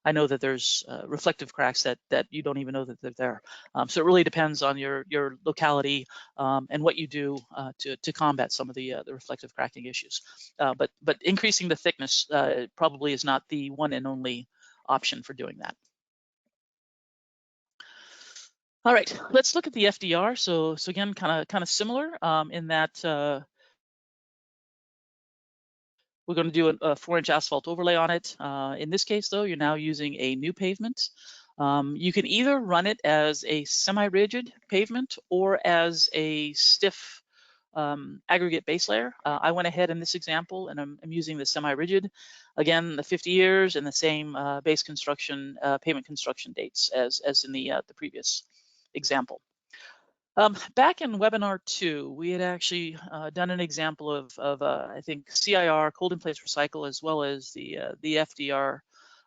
I know that there's reflective cracks that you don't even know that they're there. So it really depends on your locality and what you do to combat some of the reflective cracking issues. But increasing the thickness probably is not the one and only option for doing that. All right, let's look at the FDR. So again, kind of similar in that we're going to do a 4-inch asphalt overlay on it. In this case, though, you're now using a new pavement. You can either run it as a semi-rigid pavement or as a stiff aggregate base layer. I went ahead in this example and I'm using the semi-rigid. Again, the 50 years and the same base construction, pavement construction dates as in the previous example. Back in webinar 2, we had actually done an example of I think CIR, cold in place recycle, as well as the FDR.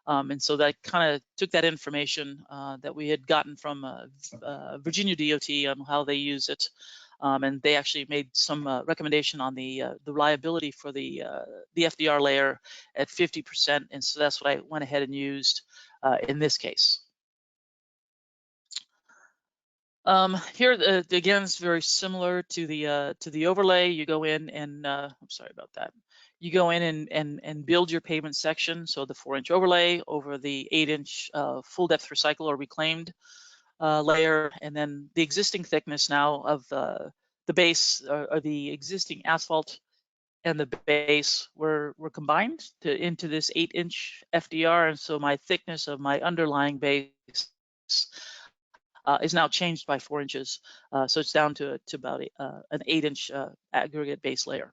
And so that kind of took that information that we had gotten from Virginia DOT on how they use it. And they actually made some recommendation on the reliability for the FDR layer at 50%. And so that's what I went ahead and used in this case. Here again, it's very similar to the overlay. You go in and I'm sorry about that. You go in and build your pavement section. So the 4-inch overlay over the 8-inch full depth recycle or reclaimed layer, and then the existing thickness now of the base or the existing asphalt and the base were combined into this 8-inch FDR, and so my thickness of my underlying base is now changed by 4 inches, so it's down to about an 8-inch aggregate base layer.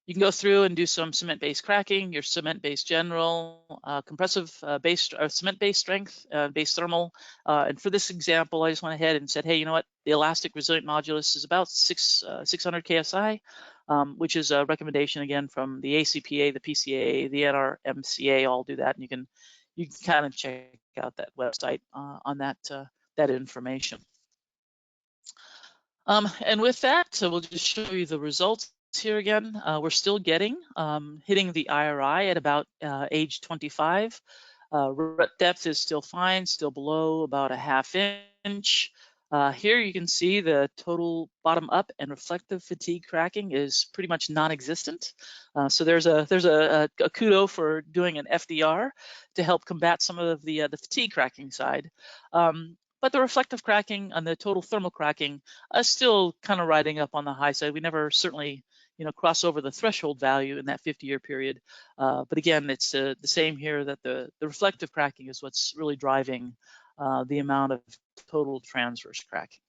You can go through and do some cement-based cracking, your cement-based general, compressive base cement-based strength, base thermal. And for this example, I just went ahead and said, hey, you know what? The elastic resilient modulus is about 600 KSI, which is a recommendation again from the ACPA, the PCA, the NRMCA. All do that, and you can kind of check out that website on that information. And with that, so we'll just show you the results here again. We're still hitting the IRI at about age 25. Rut depth is still fine, still below about a ½ inch. Here you can see the total bottom up and reflective fatigue cracking is pretty much non-existent. So there's a kudo for doing an FDR to help combat some of the fatigue cracking side. But the reflective cracking and the total thermal cracking is still kind of riding up on the high side. We never certainly cross over the threshold value in that 50-year period. But again, it's the same here, that the reflective cracking is what's really driving the amount of total transverse cracking.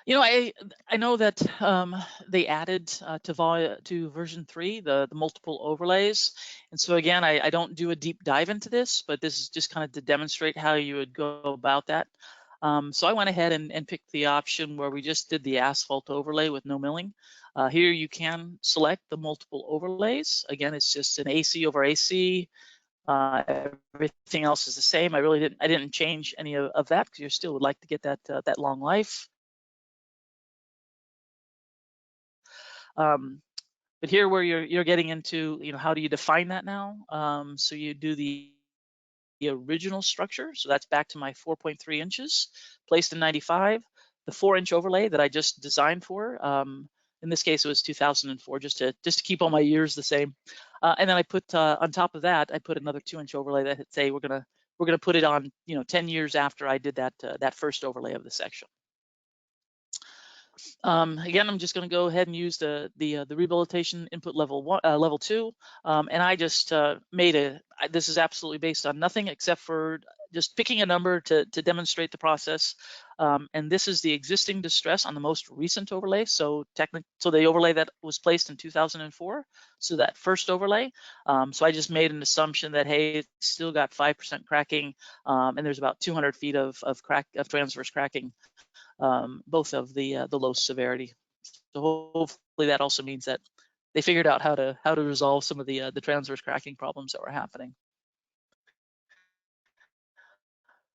I know that they added to version 3 the multiple overlays, and so again, I don't do a deep dive into this, but this is just kind of to demonstrate how you would go about that. So I went ahead and picked the option where we just did the asphalt overlay with no milling. Here you can select the multiple overlays. Again, it's just an AC over AC. Everything else is the same. I didn't change any of that, because you still would like to get that long life. But here where you're getting into, how do you define that now? So you do the original structure. So that's back to my 4.3 inches, placed in 95. The 4-inch overlay that I just designed for. In this case, it was 2004, just to keep all my years the same. And then I put on top of that, I put another 2-inch overlay that had say we're gonna put it on 10 years after I did that first overlay of the section. Again, I'm just going to go ahead and use the rehabilitation input level 2, and I just made this is absolutely based on nothing except for just picking a number to demonstrate the process. And this is the existing distress on the most recent overlay. So the overlay that was placed in 2004. So that first overlay. So I just made an assumption that, hey, it's still got 5% cracking, and there's about 200 feet of transverse cracking. Both of the low severity. So hopefully that also means that they figured out how to resolve some of the transverse cracking problems that were happening.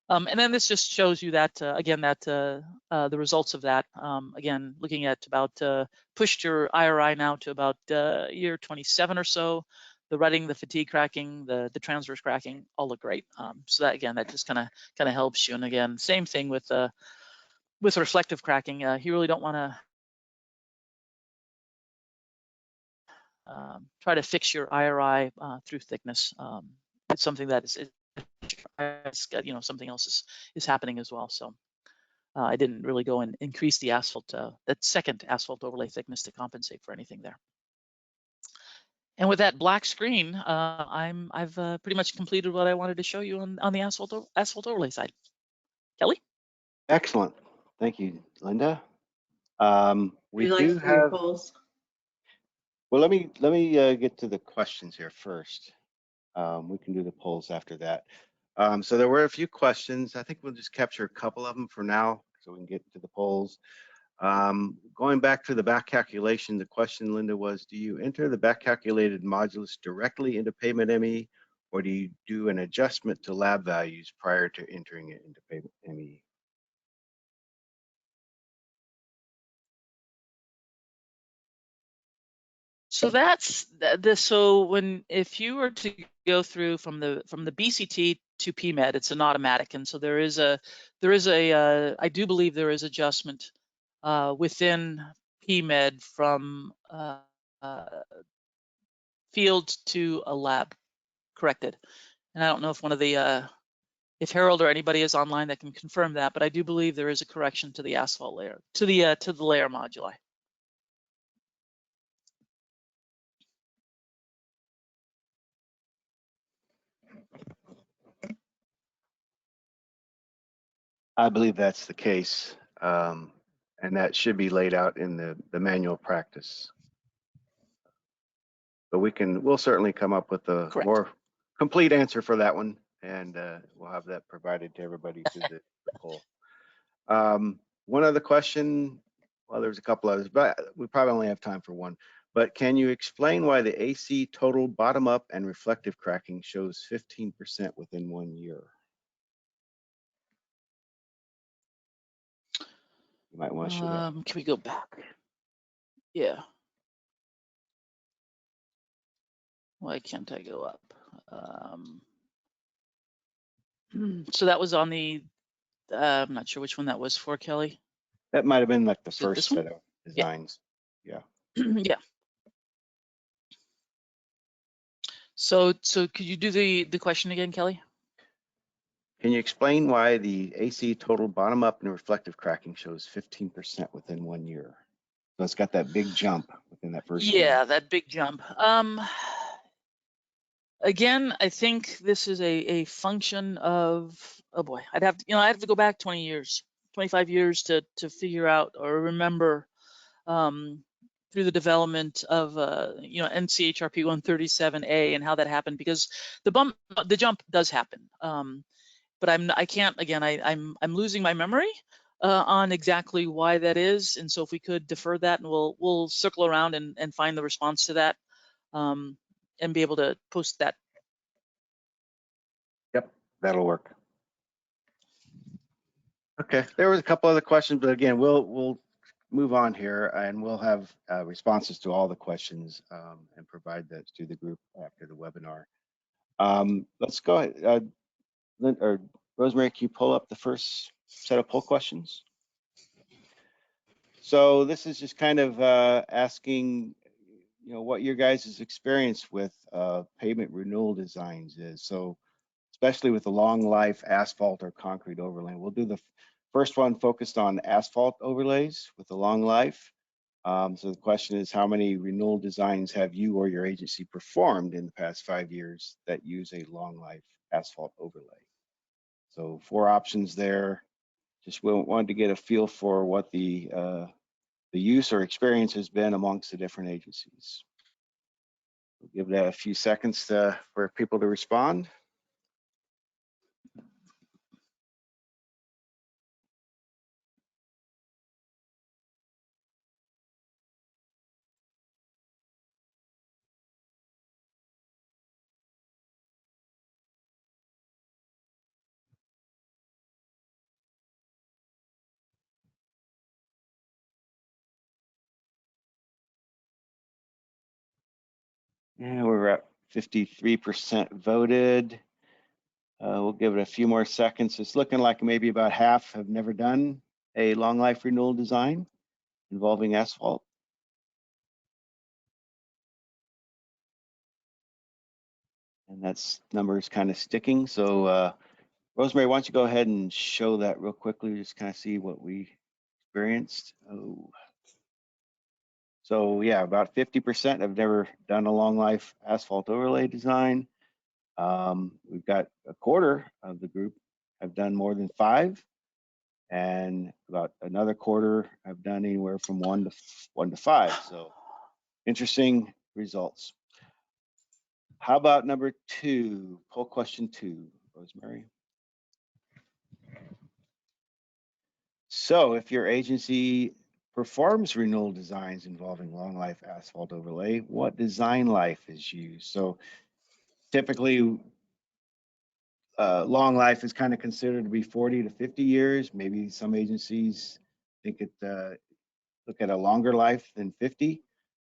And then this just shows you that again that the results of that. Again, looking at about pushed your IRI now to about year 27 or so. The rutting, the fatigue cracking, the transverse cracking all look great. So that again, that just kind of helps you. And again, same thing with reflective cracking. You really don't want to try to fix your IRI through thickness. It's something that is something else is happening as well. So I didn't really go and increase the asphalt, that second asphalt overlay thickness to compensate for anything there. And with that black screen, I've pretty much completed what I wanted to show you on the asphalt overlay side. Kelly? Excellent. Thank you, Linda. We do have polls. Well, let me get to the questions here first. We can do the polls after that. So there were a few questions. I think we'll just capture a couple of them for now so we can get to the polls. Going back to the back calculation, the question, Linda, was, do you enter the back calculated modulus directly into Pavement ME, or do you do an adjustment to lab values prior to entering it into Pavement ME? So that's this. So if you were to go through from the BCT to PMED, it's an automatic, and so there is a I do believe there is adjustment within PMED from field to a lab corrected. And I don't know if one of the if Harold or anybody is online that can confirm that, but I do believe there is a correction to the asphalt layer, to the layer moduli. I believe that's the case, and that should be laid out in the manual practice. But we'll certainly come up with a more complete answer for that one, and we'll have that provided to everybody through the poll. One other question, well, there's a couple others, but we probably only have time for one. But can you explain why the AC total bottom up and reflective cracking shows 15% within 1 year? You might want to show that. Can we go back? Yeah. Why can't I go up? So that was on the, I'm not sure which one that was for, Kelly. That might have been like the first set of designs. Yeah. Yeah. So could you do the question again, Kelly? Can you explain why the AC total bottom up and reflective cracking shows 15% within 1 year? So it's got that big jump within that first year. Yeah, that big jump. Again, I think this is a function of, oh boy, I'd have to go back 20 years, 25 years to figure out or remember through the development of NCHRP 137A and how that happened, because the jump does happen. But I can't, again, I'm losing my memory on exactly why that is. And so if we could defer that, and we'll circle around and find the response to that, and be able to post that. Yep, that'll work. Okay, there was a couple other questions, but again, we'll move on here, and we'll have responses to all the questions and provide that to the group after the webinar. Let's go ahead. Rosemary, can you pull up the first set of poll questions? So this is just kind of asking, what your guys' experience with pavement renewal designs is. So especially with the long life asphalt or concrete overlay. We'll do the first one focused on asphalt overlays with a long life. So the question is, how many renewal designs have you or your agency performed in the past 5 years that use a long life asphalt overlay? So 4 options there. Just wanted to get a feel for what the use or experience has been amongst the different agencies. We'll give that a few seconds for people to respond. And we're at 53% voted. We'll give it a few more seconds. It's looking like maybe about half have never done a long life renewal design involving asphalt. And that's numbers kind of sticking. So Rosemary, why don't you go ahead and show that real quickly, just kind of see what we experienced. Oh. So yeah, about 50% have never done a long life asphalt overlay design. We've got a quarter of the group have done more than 5, and about another quarter have done anywhere from 1 to 5. So interesting results. How about number 2, poll question 2, Rosemary? So if your agency performs renewal designs involving long life asphalt overlay, what design life is used? So typically, long life is kind of considered to be 40 to 50 years. Maybe some agencies think it look at a longer life than 50,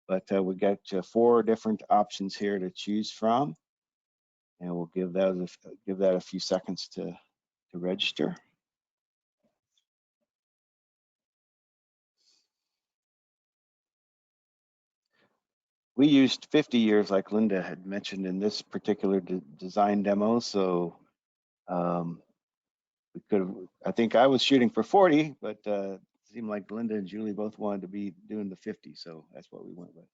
but we got 4 different options here to choose from, and we'll give that a few seconds to register. We used 50 years, like Linda had mentioned in this particular design demo. So we could have, I think I was shooting for 40, but it seemed like Linda and Julie both wanted to be doing the 50. So that's what we went with.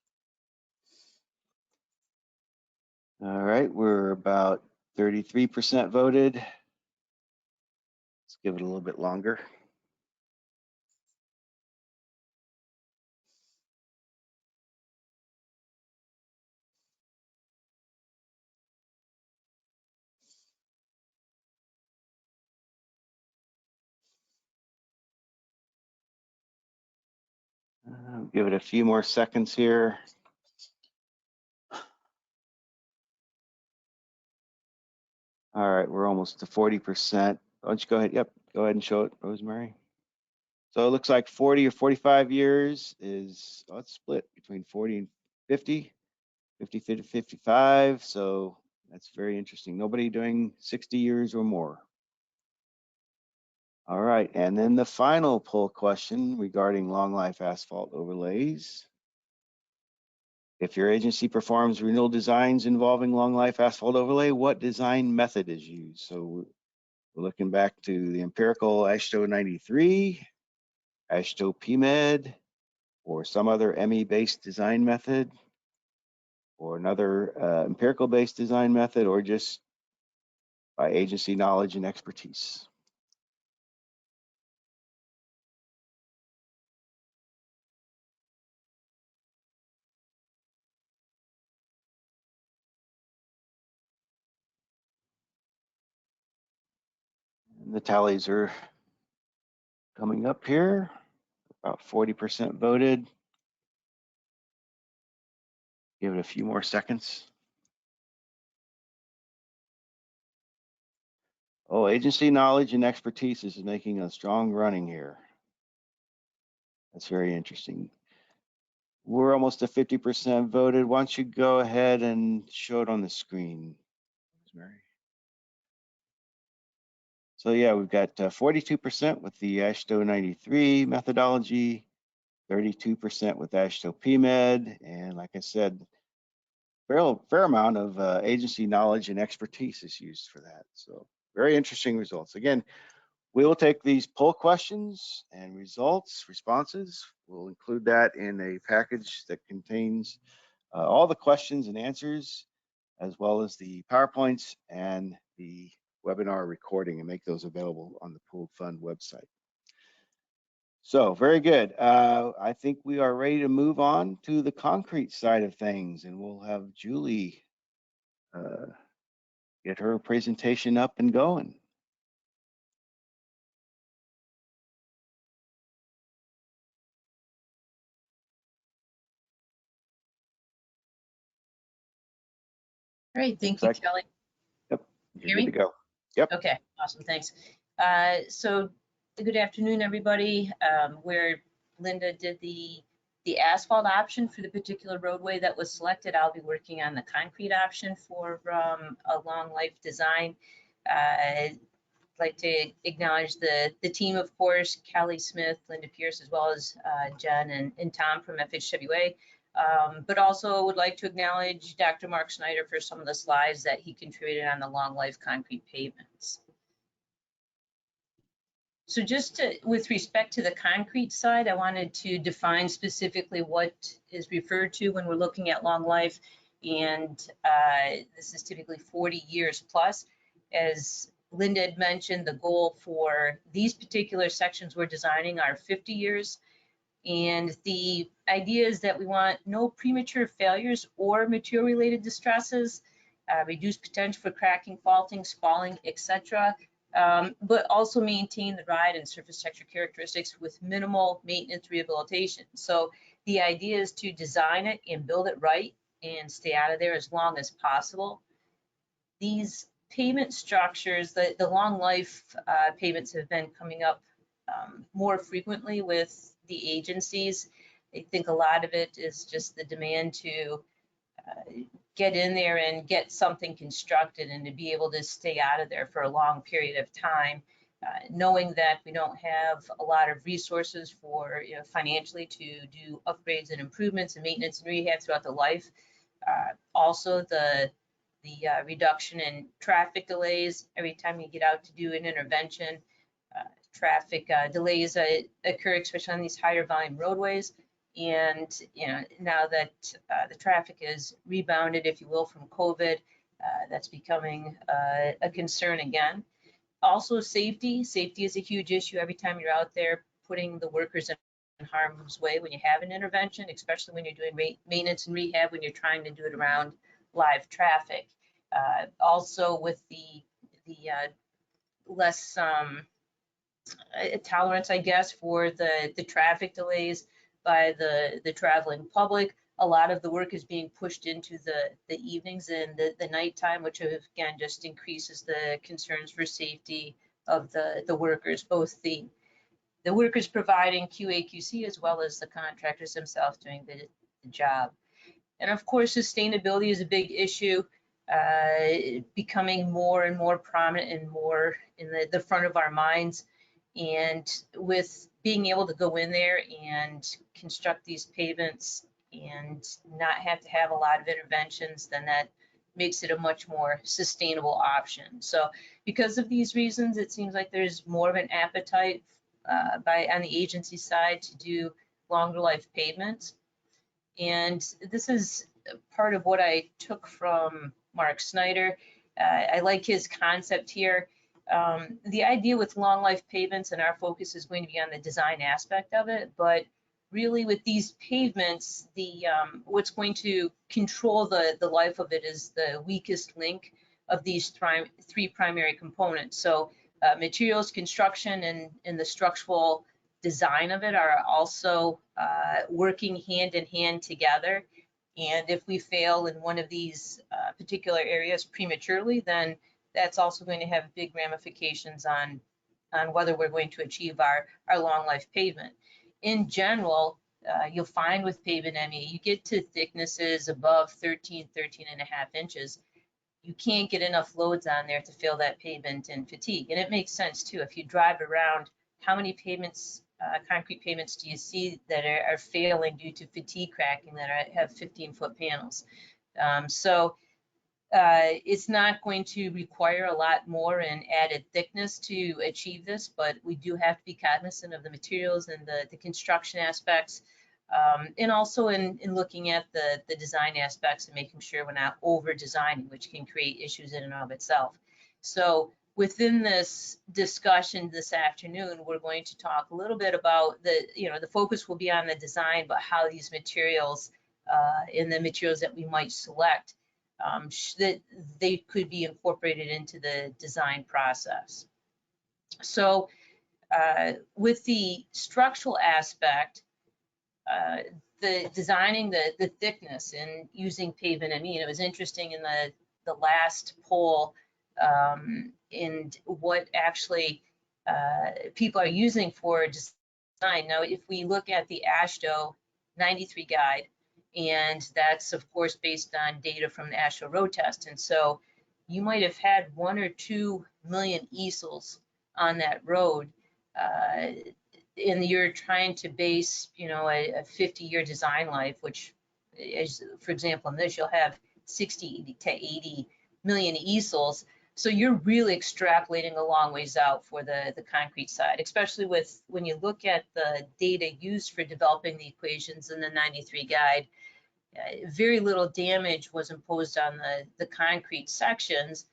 All right, we're about 33% voted. Let's give it a little bit longer. Give it a few more seconds here. All right, we're almost to 40%. Why don't you go ahead? Yep, go ahead and show it, Rosemary. So it looks like 40 or 45 years is, it's split between 40 and 50, 50 to 55. So that's very interesting. Nobody doing 60 years or more. All right, and then the final poll question regarding long life asphalt overlays. If your agency performs renewal designs involving long life asphalt overlay, what design method is used? So we're looking back to the empirical AASHTO 93, AASHTO PMEUG, or some other ME-based design method, or another empirical-based design method, or just by agency knowledge and expertise. And the tallies are coming up here. About 40% voted. Give it a few more seconds. Oh, agency knowledge and expertise is making a strong running here. That's very interesting. We're almost to 50% voted. Why don't you go ahead and show it on the screen, Rosemary? So yeah, we've got 42% with the AASHTO 93 methodology, 32% with AASHTO PMEUG, and like I said, fair amount of agency knowledge and expertise is used for that. So very interesting results. Again, We will take these poll questions and responses. We'll include that in a package that contains all the questions and answers, as well as the PowerPoints and the webinar recording, and make those available on the Pooled Fund website. So very good. I think we are ready to move on to the concrete side of things, and we'll have Julie get her presentation up and going. All right, thank you, Kelly. Yep, Hear you're me? good to go. Yep. Okay, awesome, thanks. So good afternoon, everybody. Where Linda did the asphalt option for the particular roadway that was selected, I'll be working on the concrete option for a long life design. I'd like to acknowledge the team, of course, Kelly Smith, Linda Pierce, as well as Jen and Tom from FHWA. But also would like to acknowledge Dr. Mark Snyder for some of the slides that he contributed on the long life concrete pavements. So just with respect to the concrete side, I wanted to define specifically what is referred to when we're looking at long life. And this is typically 40 years plus. As Linda had mentioned, the goal for these particular sections we're designing are 50 years. And the idea is that we want no premature failures or material related distresses, reduced potential for cracking, faulting, spalling, etc. But also maintain the ride and surface texture characteristics with minimal maintenance rehabilitation. So the idea is to design it and build it right and stay out of there as long as possible. These pavement structures, the long life pavements have been coming up more frequently with the agencies. I think a lot of it is just the demand to get in there and get something constructed and to be able to stay out of there for a long period of time, knowing that we don't have a lot of resources for, financially to do upgrades and improvements and maintenance and rehab throughout the life. Also the reduction in traffic delays every time you get out to do an intervention. Traffic delays occur, especially on these higher volume roadways. And now that the traffic is rebounded, if you will, from COVID, that's becoming a concern again. Also, safety is a huge issue every time you're out there putting the workers in harm's way when you have an intervention, especially when you're doing maintenance and rehab, when you're trying to do it around live traffic. Also, with the less tolerance, I guess, for the traffic delays by the traveling public. A lot of the work is being pushed into the evenings and the nighttime, which again just increases the concerns for safety of the workers, both the workers providing QA/QC as well as the contractors themselves doing the job. And of course, sustainability is a big issue, becoming more and more prominent and more in the front of our minds. And with being able to go in there and construct these pavements and not have to have a lot of interventions, then that makes it a much more sustainable option. So because of these reasons, it seems like there's more of an appetite on the agency side to do longer life pavements. And this is part of what I took from Mark Snyder. I like his concept here. The idea with long life pavements, and our focus is going to be on the design aspect of it, but really with these pavements, what's going to control the life of it is the weakest link of these three primary components. So materials, construction, and the structural design of it are also working hand in hand together. And if we fail in one of these particular areas prematurely, then that's also going to have big ramifications on whether we're going to achieve our long life pavement. In general, you'll find with pavement ME, you get to thicknesses above 13 and a half inches. You can't get enough loads on there to fill that pavement in fatigue. And it makes sense too. If you drive around, how many pavements, concrete pavements do you see that are failing due to fatigue cracking that have 15-foot panels? So It's not going to require a lot more in added thickness to achieve this, but we do have to be cognizant of the materials and the construction aspects, and also in looking at the design aspects and making sure we're not over designing, which can create issues in and of itself. So within this discussion this afternoon, we're going to talk a little bit about the focus will be on the design, but how these materials and the materials that we might select, that they could be incorporated into the design process. So with the structural aspect, the designing the thickness and using Pavement ME, and it was interesting in the last poll, and what actually people are using for design. Now, if we look at the AASHTO 93 guide, and that's of course based on data from the AASHTO road test, and so you might have had 1 or 2 million easels on that road, and you're trying to base, a 50-year design life, which is, for example, in this, you'll have 60 to 80 million easels. So you're really extrapolating a long ways out for the concrete side, especially when you look at the data used for developing the equations in the 93 guide. Very little damage was imposed on the concrete sections,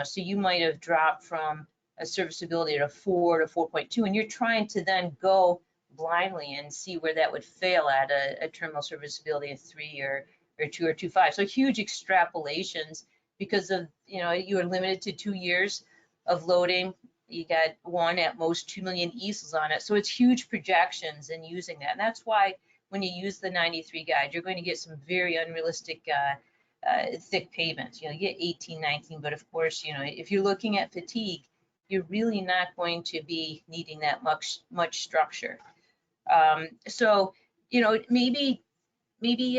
so you might have dropped from a serviceability of 4 to 4.2, and you're trying to then go blindly and see where that would fail at a terminal serviceability of 3 or 2 or 2.5. So huge extrapolations because of, you are limited to 2 years of loading. You got 1 at most 2 million easels on it. So it's huge projections in using that. And that's why when you use the 93 guide, you're going to get some very unrealistic thick pavements. You get 18, 19, but of course, if you're looking at fatigue, you're really not going to be needing that much structure. So, maybe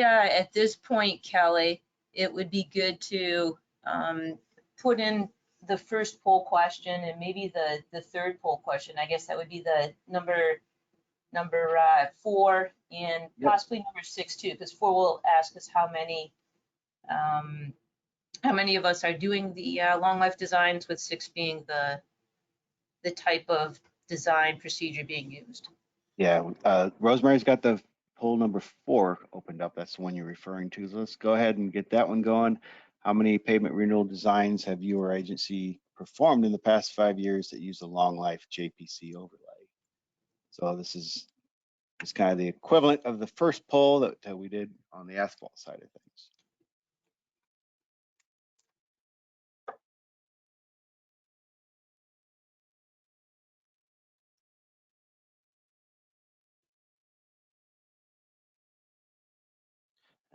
at this point, Kelly, it would be good to put in the first poll question and maybe the third poll question. I guess that would be the number 4 and possibly number 6 too, because 4 will ask us how many of us are doing the long life designs, with 6 being the type of design procedure being used. Yeah, Rosemary's got the poll number 4 opened up. That's the one you're referring to. So let's go ahead and get that one going. How many pavement renewal designs have you or agency performed in the past 5 years that use a long life JPC overlay? So this is kind of the equivalent of the first poll that we did on the asphalt side of things.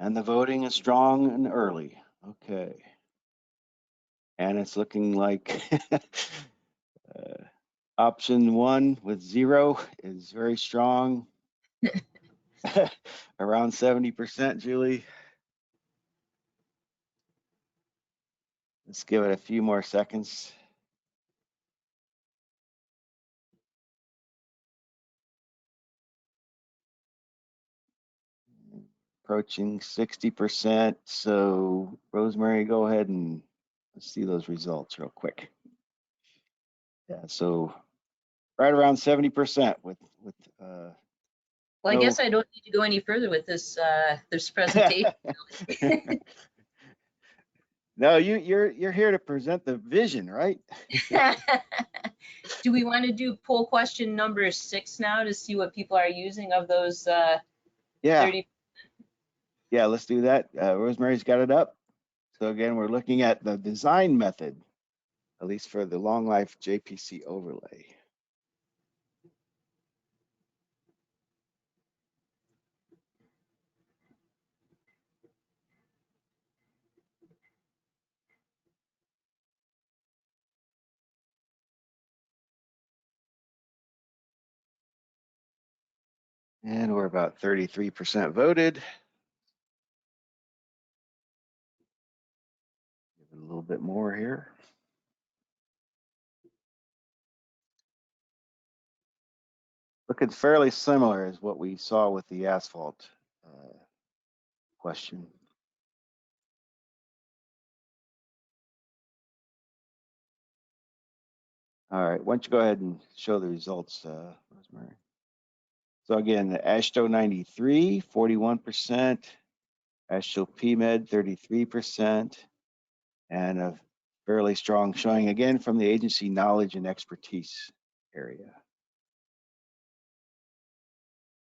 And the voting is strong and early. Okay. And it's looking like option 1 with 0 is very strong. Around 70%, Julie. Let's give it a few more seconds. Approaching 60%. So Rosemary, go ahead and let's see those results real quick. Yeah, so right around 70% with well, I guess I don't need to go any further with this presentation. No, you're here to present the vision, right? Do we want to do poll question number 6 now to see what people are using of those yeah. 30? Yeah, let's do that. Rosemary's got it up. So again, we're looking at the design method, at least for the long life JPC overlay. And we're about 33% voted. Give it a little bit more here. Looking fairly similar as what we saw with the asphalt question. All right, why don't you go ahead and show the results, Rosemary? So again, the AASHTO 93, 41%, AASHTO PMEUG 33%, and a fairly strong showing again from the agency knowledge and expertise area.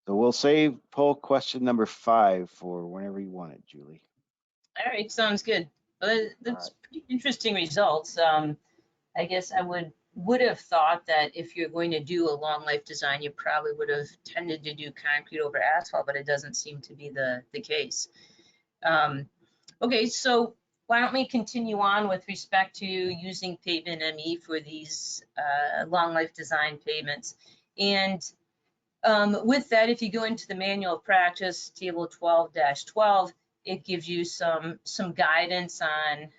So we'll save poll question number 5 for whenever you want it, Julie. All right, sounds good. Well, that's pretty interesting results. I guess I would have thought that if you're going to do a long life design, you probably would have tended to do concrete over asphalt, but it doesn't seem to be the case. Okay, so why don't we continue on with respect to using Pavement ME for these long life design pavements. And with that, if you go into the manual of practice, table 12-12, it gives you some guidance on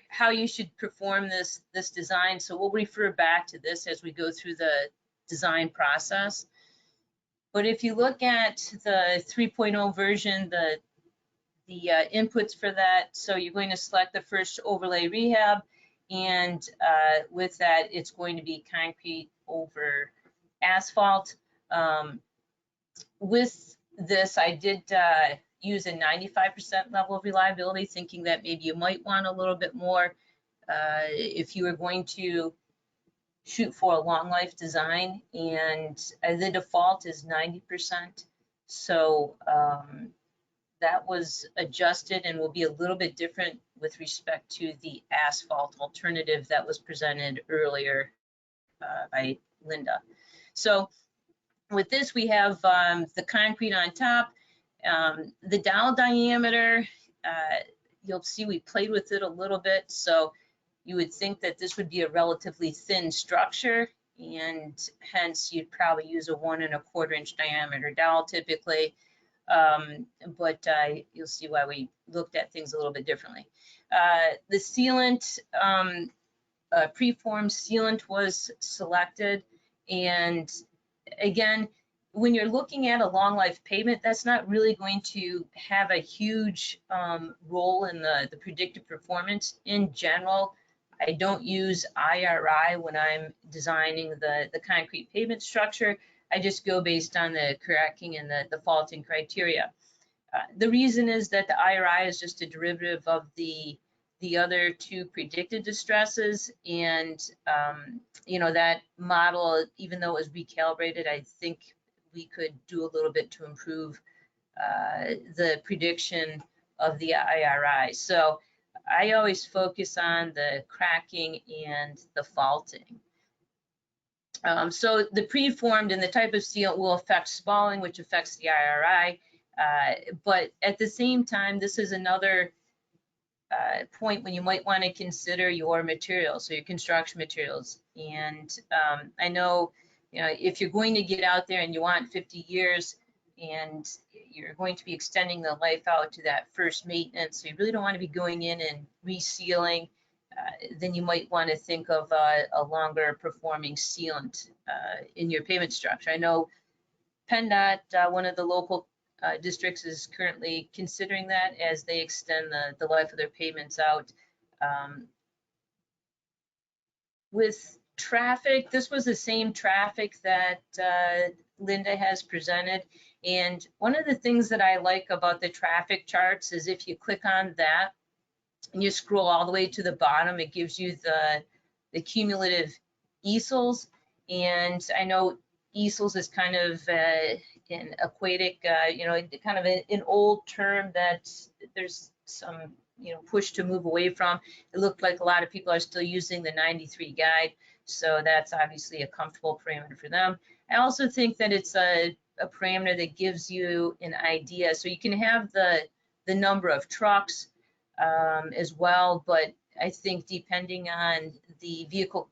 how you should perform this design. So we'll refer back to this as we go through the design process. But if you look at the 3.0 version, the inputs for that, so you're going to select the first overlay rehab, and with that, it's going to be concrete over asphalt. With this, I did use a 95% level of reliability, thinking that maybe you might want a little bit more if you were going to shoot for a long life design, and the default is 90%. So that was adjusted and will be a little bit different with respect to the asphalt alternative that was presented earlier by Linda. So with this, we have the concrete on top. The dowel diameter, you'll see we played with it a little bit. So you would think that this would be a relatively thin structure, and hence you'd probably use a 1 1/4 inch diameter dowel typically. But you'll see why we looked at things a little bit differently. The sealant, preformed sealant was selected, and again, when you're looking at a long life pavement, that's not really going to have a huge role in the predicted performance. In general, I don't use IRI when I'm designing the concrete pavement structure. I just go based on the cracking and the faulting criteria. The reason is that the IRI is just a derivative of the other 2 predicted distresses, and you know, that model, even though it was recalibrated, I think we could do a little bit to improve the prediction of the IRI. So I always focus on the cracking and the faulting. So the preformed and the type of sealant will affect spalling, which affects the IRI. But at the same time, this is another point when you might want to consider your materials, so your construction materials. And I know, you know, if you're going to get out there and you want 50 years and you're going to be extending the life out to that first maintenance, so you really don't want to be going in and resealing, then you might want to think of a longer performing sealant in your pavement structure. I know PennDOT, one of the local districts, is currently considering that as they extend the life of their pavements out. With traffic, this was the same traffic that Linda has presented. And one of the things that I like about the traffic charts is if you click on that and you scroll all the way to the bottom, it gives you the cumulative easels. And I know easels is kind of an aquatic, you know, kind of an old term that there's some, you know, push to move away from. It looked like a lot of people are still using the 93 guide, so that's obviously a comfortable parameter for them. I also think that it's a parameter that gives you an idea. So you can have the number of trucks as well, but I think depending on the vehicle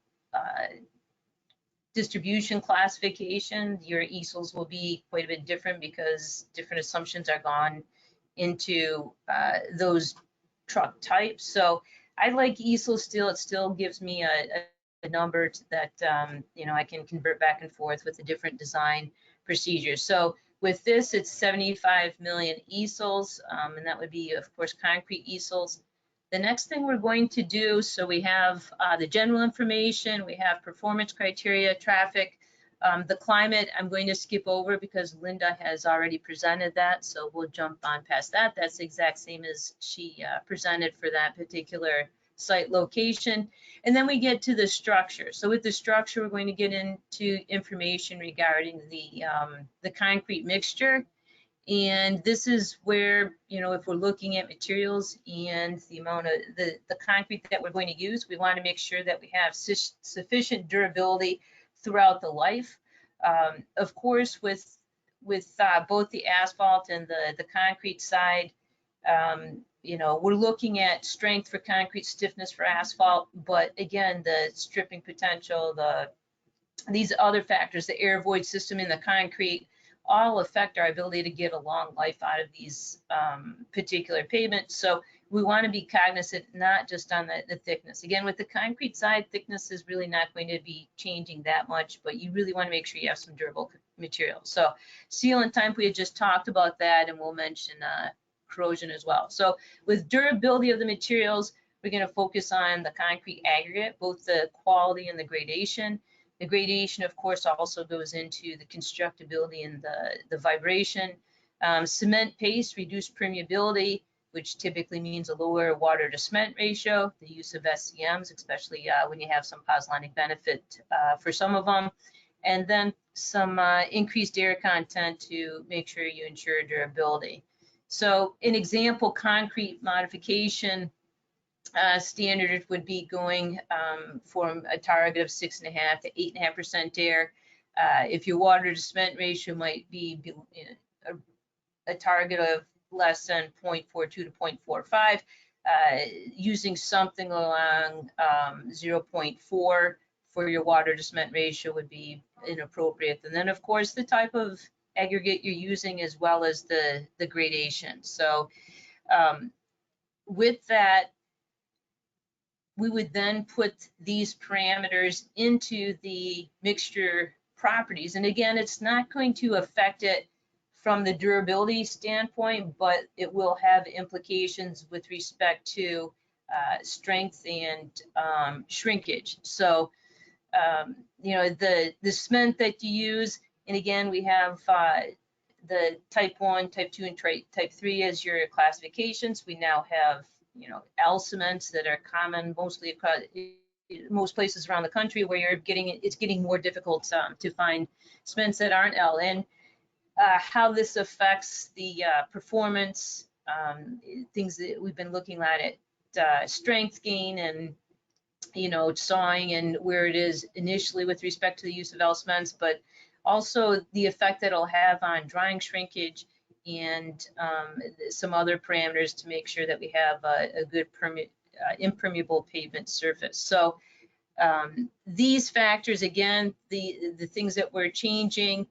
distribution classification, your easels will be quite a bit different because different assumptions are gone into those truck types. So I like easel still. It still gives me a number that you know, I can convert back and forth with the different design procedures. So with this, it's 75 million easels, and that would be, of course, concrete easels. The next thing we're going to do, so we have the general information, we have performance criteria, traffic, the climate, I'm going to skip over because Linda has already presented that, so we'll jump on past that. That's the exact same as she presented for that particular site location. And then we get to the structure. So with the structure, we're going to get into information regarding the concrete mixture. And this is where, you know, if we're looking at materials and the amount of the concrete that we're going to use, we want to make sure that we have sufficient durability throughout the life. Of course, with both the asphalt and the concrete side, you know, we're looking at strength for concrete, stiffness for asphalt, but again, the stripping potential, these other factors, the air void system in the concrete, all affect our ability to get a long life out of these particular pavements. So we want to be cognizant, not just on the thickness. Again, with the concrete side, thickness is really not going to be changing that much, but you really want to make sure you have some durable material. So seal and time, we had just talked about that, and we'll mention corrosion as well. So with durability of the materials, we're going to focus on the concrete aggregate, both the quality and the gradation. The gradation, of course, also goes into the constructability and the vibration. Cement paste, reduced permeability, which typically means a lower water to cement ratio, the use of SCMs, especially when you have some pozzolanic benefit for some of them, and then some increased air content to make sure you ensure durability. So an example concrete modification standard would be going from a target of 6.5 to 8.5% air. If your water to cement ratio might be a target of less than 0.42 to 0.45, using something along 0.4 for your water to cement ratio would be inappropriate. And then, of course, the type of aggregate you're using, as well as the gradation. So with that, we would then put these parameters into the mixture properties. And again, it's not going to affect it from the durability standpoint, but it will have implications with respect to strength and shrinkage. So, you know, the cement that you use, and again, we have the type 1, type 2, and type 3 as your classifications. We now have, you know, L cements that are common mostly across most places around the country, where it's getting more difficult to find cements that aren't L. And how this affects the performance, things that we've been looking at strength gain and, you know, sawing and where it is initially with respect to the use of L cements, but also the effect that it'll have on drying shrinkage and some other parameters to make sure that we have a good impermeable pavement surface. So these factors, again, the things that we're changing,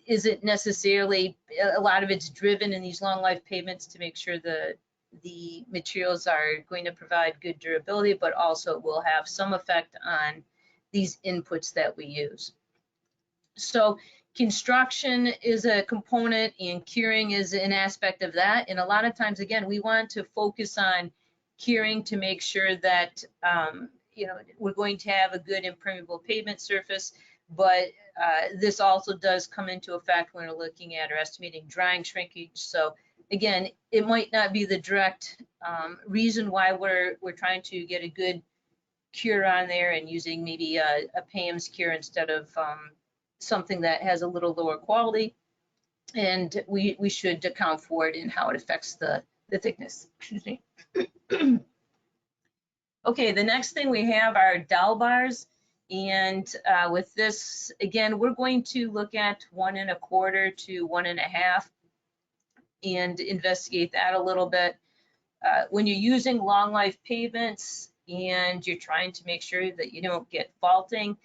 isn't necessarily, a lot of it's driven in these long life pavements to make sure the materials are going to provide good durability, but also will have some effect on these inputs that we use. So construction is a component and curing is an aspect of that. And a lot of times, again, we want to focus on curing to make sure that, you know, we're going to have a good impermeable pavement surface, but this also does come into effect when we're looking at or estimating drying shrinkage. So again, it might not be the direct reason why we're trying to get a good cure on there and using maybe a PAMS cure instead of something that has a little lower quality, and we should account for it in how it affects the thickness. Excuse me. Okay, the next thing we have are dowel bars, and with this, again, we're going to look at 1 1/4 to 1 1/2 and investigate that a little bit. When you're using long life pavements and you're trying to make sure that you don't get faulting,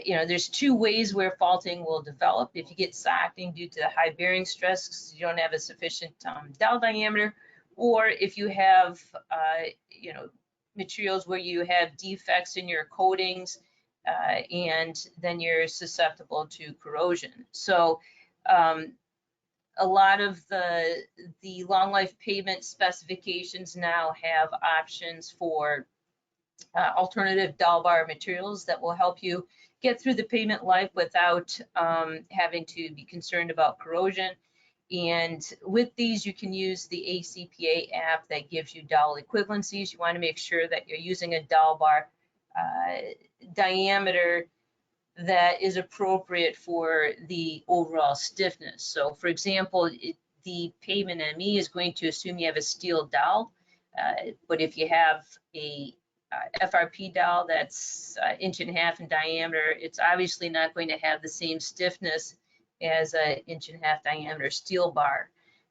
you know, there's 2 ways where faulting will develop. If you get socking due to the high bearing stress because you don't have a sufficient dowel diameter, or if you have, you know, materials where you have defects in your coatings, and then you're susceptible to corrosion. So a lot of the long life pavement specifications now have options for alternative dull bar materials that will help you get through the pavement life without having to be concerned about corrosion. And with these, you can use the ACPA app that gives you dowel equivalencies. You want to make sure that you're using a dowel bar diameter that is appropriate for the overall stiffness. So for example, the Pavement ME is going to assume you have a steel dowel, but if you have a FRP dowel that's 1.5 inches in diameter, it's obviously not going to have the same stiffness as a 1.5 inch diameter steel bar.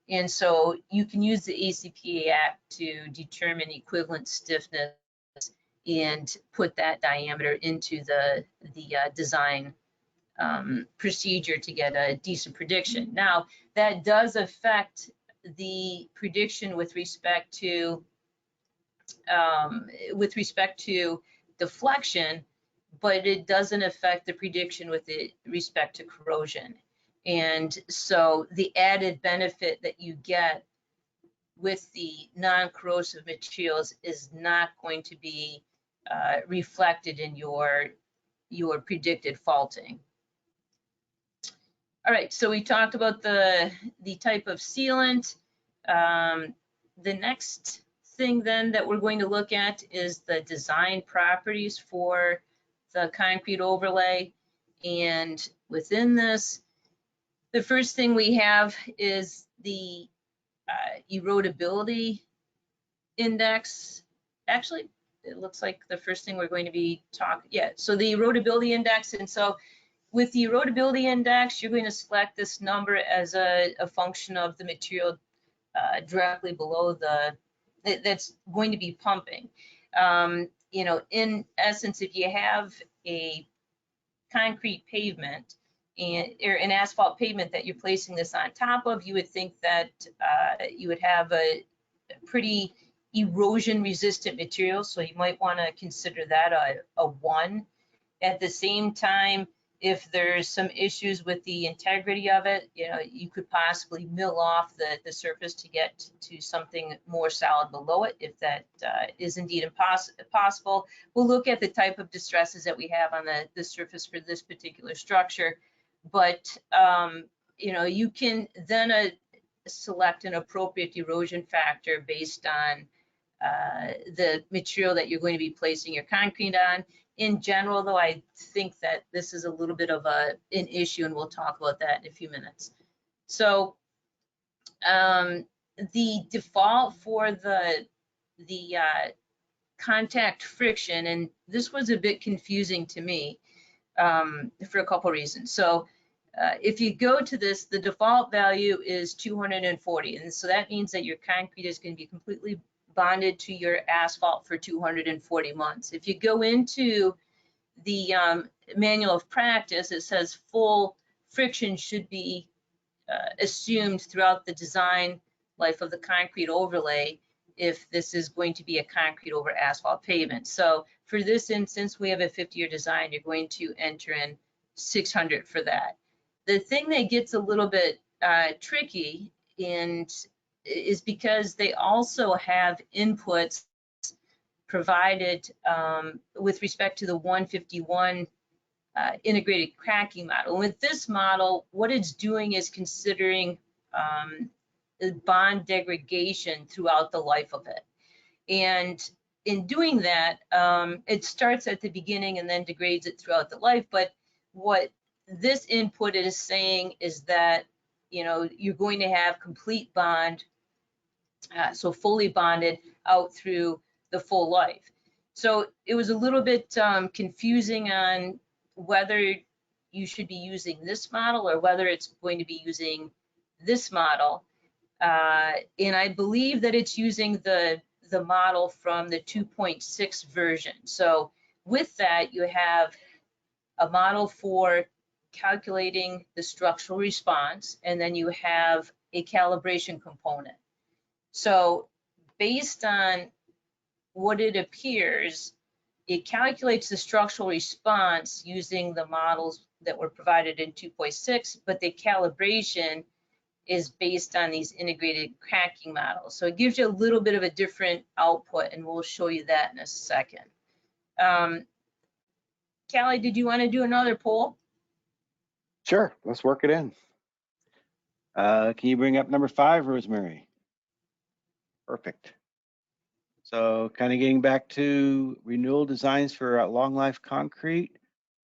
And so you can use the ACPA app to determine equivalent stiffness and put that diameter into the design procedure to get a decent prediction. Now, that does affect the prediction with respect to deflection, but it doesn't affect the prediction with respect to corrosion. And so the added benefit that you get with the non-corrosive materials is not going to be reflected in your predicted faulting. All right, so we talked about the type of sealant. The next thing then that we're going to look at is the design properties for the concrete overlay. And within this, the first thing we have is the erodibility index. Actually, it looks like the first thing we're going to be talking, so the erodibility index. And so with the erodibility index, you're going to select this number as a function of the material directly below that's going to be pumping. You know, in essence, if you have a concrete pavement or an asphalt pavement that you're placing this on top of, you would think that you would have a pretty erosion resistant material. So you might want to consider that a 1. At the same time, if there's some issues with the integrity of it, you know, you could possibly mill off the surface to get to something more solid below it, if that is indeed possible. We'll look at the type of distresses that we have on the surface for this particular structure. But, you know, you can then select an appropriate erosion factor based on the material that you're going to be placing your concrete on. In general, though, I think that this is a little bit of an issue, and we'll talk about that in a few minutes. So the default for the contact friction, and this was a bit confusing to me for a couple reasons. So if you go to this, the default value is 240, and so that means that your concrete is going to be completely bonded to your asphalt for 240 months. If you go into the manual of practice, it says full friction should be assumed throughout the design life of the concrete overlay if this is going to be a concrete over asphalt pavement. So for this instance, we have a 50-year design. You're going to enter in 600 for that. The thing that gets a little bit tricky is because they also have inputs provided with respect to the 151 integrated cracking model. With this model, what it's doing is considering the bond degradation throughout the life of it. And in doing that, it starts at the beginning and then degrades it throughout the life. But what this input is saying is that, you know, you're going to have complete bond, so fully bonded out through the full life. So it was a little bit confusing on whether you should be using this model or whether it's going to be using this model. And I believe that it's using the model from the 2.6 version. So with that, you have a model for calculating the structural response, and then you have a calibration component. So based on what it appears, it calculates the structural response using the models that were provided in 2.6, but the calibration is based on these integrated cracking models. So it gives you a little bit of a different output, and we'll show you that in a second. Callie, did you want to do another poll? Sure, let's work it in. Can you bring up number 5, Rosemary? Perfect. So kind of getting back to renewal designs for long life concrete,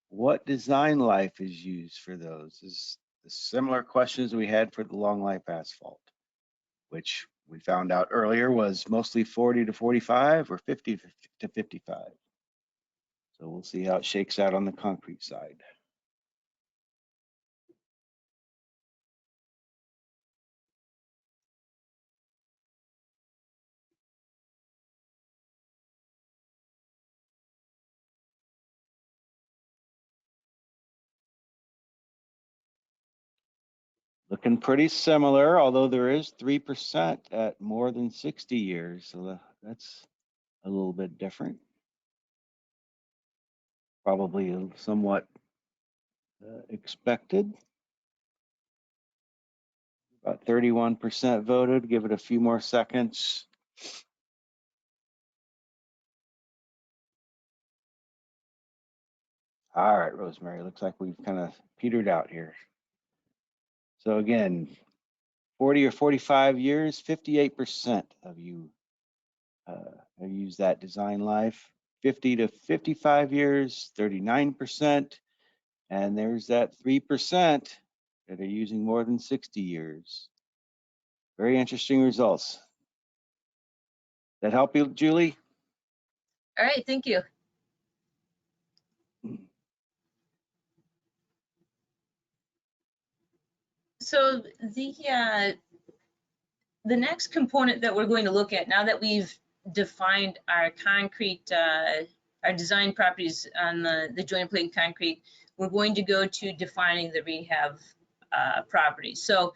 what design life is used for those? Is the similar questions we had for the long life asphalt, which we found out earlier was mostly 40 to 45 or 50 to 55. So we'll see how it shakes out on the concrete side. Looking pretty similar, although there is 3% at more than 60 years. So that's a little bit different. Probably somewhat expected. About 31% voted. Give it a few more seconds. All right, Rosemary, looks like we've kind of petered out here. So again, 40 or 45 years, 58% of you have used that design life. 50 to 55 years, 39%. And there's that 3% that are using more than 60 years. Very interesting results. That help you, Julie? All right, thank you. So the next component that we're going to look at, now that we've defined our concrete, our design properties on the joint plate concrete, we're going to go to defining the rehab properties. So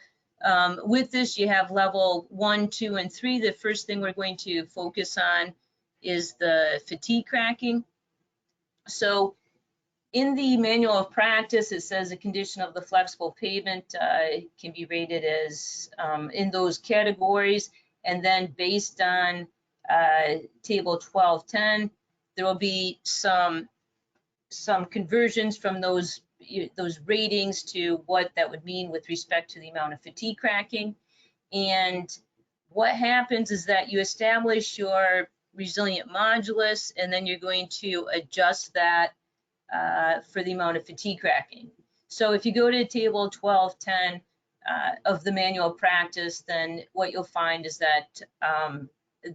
with this, you have level 1, 2, and 3. The first thing we're going to focus on is the fatigue cracking. So in the manual of practice, it says a condition of the flexible pavement can be rated as in those categories. And then based on table 1210, there will be some conversions from those ratings to what that would mean with respect to the amount of fatigue cracking. And what happens is that you establish your resilient modulus, and then you're going to adjust that for the amount of fatigue cracking. So if you go to table 1210 of the manual practice, then what you'll find is that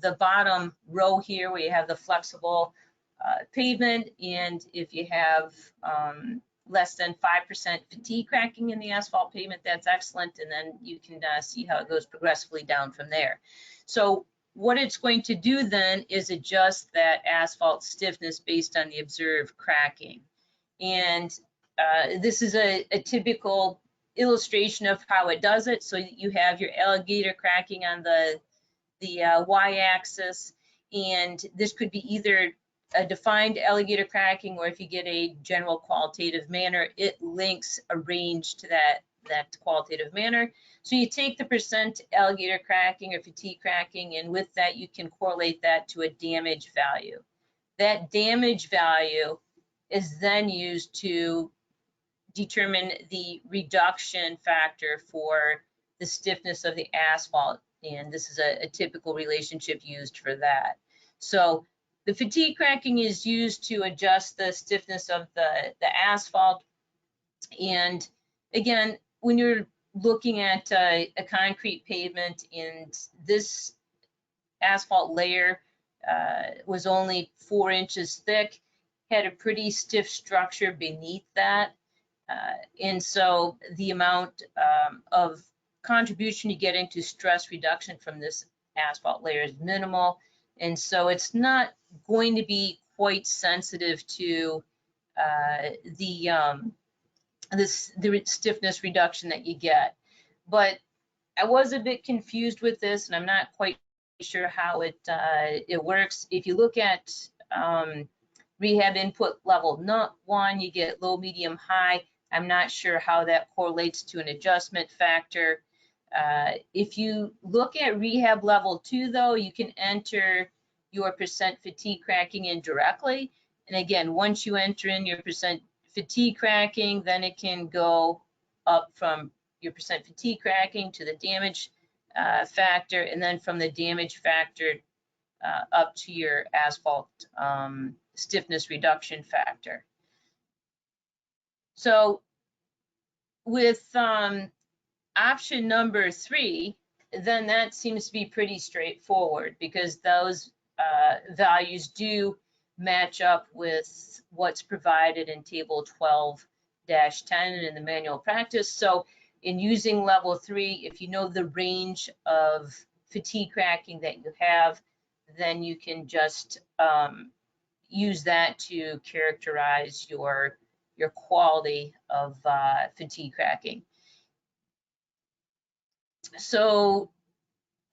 the bottom row here, where you have the flexible pavement, and if you have less than 5% fatigue cracking in the asphalt pavement, that's excellent. And then you can see how it goes progressively down from there. So what it's going to do then is adjust that asphalt stiffness based on the observed cracking. And this is a typical illustration of how it does it. So you have your alligator cracking on the y-axis, and this could be either a defined alligator cracking, or if you get a general qualitative manner, it links a range to that qualitative manner. So you take the percent alligator cracking or fatigue cracking, and with that you can correlate that to a damage value. That damage value is then used to determine the reduction factor for the stiffness of the asphalt, and this is a typical relationship used for that. So the fatigue cracking is used to adjust the stiffness of the asphalt. And again, when you're looking at a concrete pavement, and this asphalt layer was only 4 inches thick, had a pretty stiff structure beneath that. And so the amount of contribution you get into stress reduction from this asphalt layer is minimal. And so it's not going to be quite sensitive to the stiffness reduction that you get. But I was a bit confused with this, and I'm not quite sure how it works. If you look at rehab input level 1, you get low, medium, high. I'm not sure how that correlates to an adjustment factor. If you look at rehab level 2, though, you can enter your percent fatigue cracking in directly. And again, once you enter in your percent fatigue cracking, then it can go up from your percent fatigue cracking to the damage factor, and then from the damage factor up to your asphalt stiffness reduction factor. So with option number 3, then that seems to be pretty straightforward, because those values do match up with what's provided in table 12-10 and in the manual practice. So in using level 3, if you know the range of fatigue cracking that you have, then you can just use that to characterize your quality of fatigue cracking. So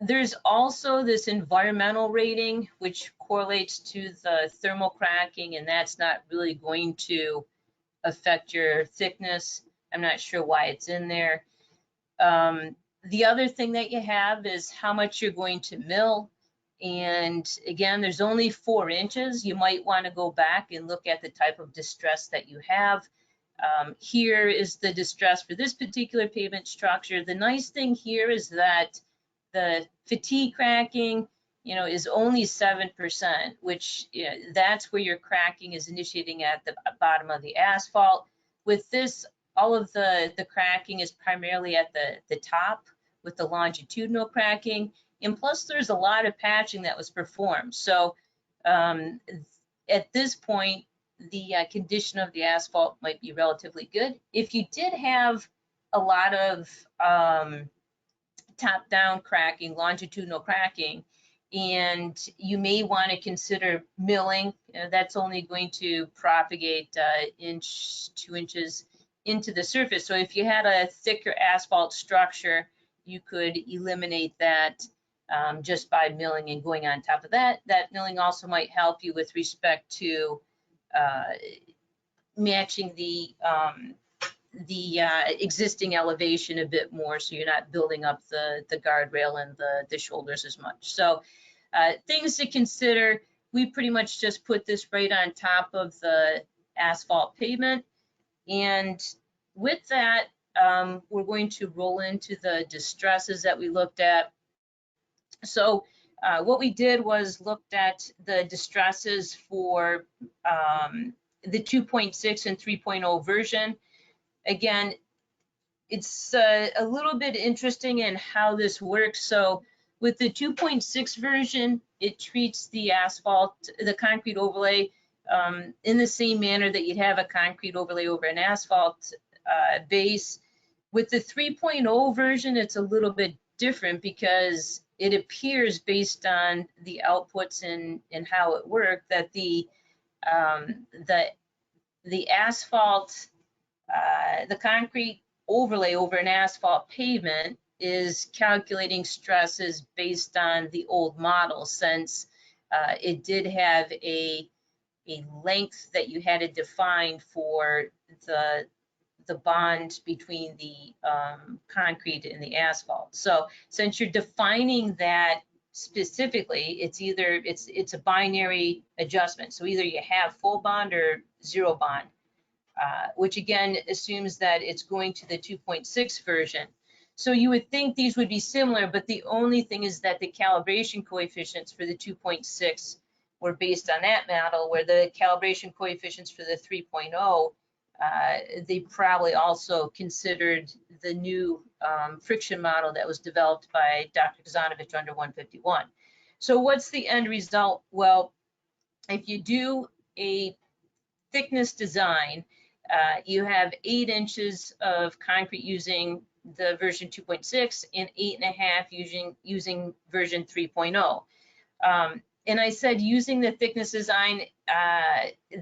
there's also this environmental rating, which correlates to the thermal cracking, and that's not really going to affect your thickness. I'm not sure why it's in there. The other thing that you have is how much you're going to mill. And again, there's only 4 inches. You might want to go back and look at the type of distress that you have. Here is the distress for this particular pavement structure. The nice thing here is that the fatigue cracking, is only 7%, which that's where your cracking is initiating at the bottom of the asphalt. With this, all of the cracking is primarily at the top with the longitudinal cracking. And plus, there's a lot of patching that was performed. So at this point, the condition of the asphalt might be relatively good. If you did have a lot of top-down cracking, longitudinal cracking, and you may want to consider milling, that's only going to propagate 1-2 inches into the surface. So if you had a thicker asphalt structure, you could eliminate that just by milling and going on top of that. That milling also might help you with respect to matching the existing elevation a bit more, so you're not building up the guardrail and the shoulders as much. So things to consider. We pretty much just put this right on top of the asphalt pavement. And with that, we're going to roll into the distresses that we looked at. So what we did was looked at the distresses for the 2.6 and 3.0 version. Again, it's a little bit interesting in how this works. So with the 2.6 version, it treats the asphalt, the concrete overlay, in the same manner that you'd have a concrete overlay over an asphalt base. With the 3.0 version, it's a little bit different because it appears, based on the outputs and how it worked, that the asphalt, the concrete overlay over an asphalt pavement is calculating stresses based on the old model, since it did have a length that you had to define for the bond between the concrete and the asphalt. So since you're defining that specifically, it's a binary adjustment. So either you have full bond or zero bond, which again assumes that it's going to the 2.6 version. So you would think these would be similar, but the only thing is that the calibration coefficients for the 2.6 were based on that model, where the calibration coefficients for the 3.0, they probably also considered the new friction model that was developed by Dr. Kazanovich under 151. So what's the end result? Well, if you do a thickness design, you have 8 inches of concrete using the version 2.6 and 8.5 using version 3.0. And I said using the thickness design,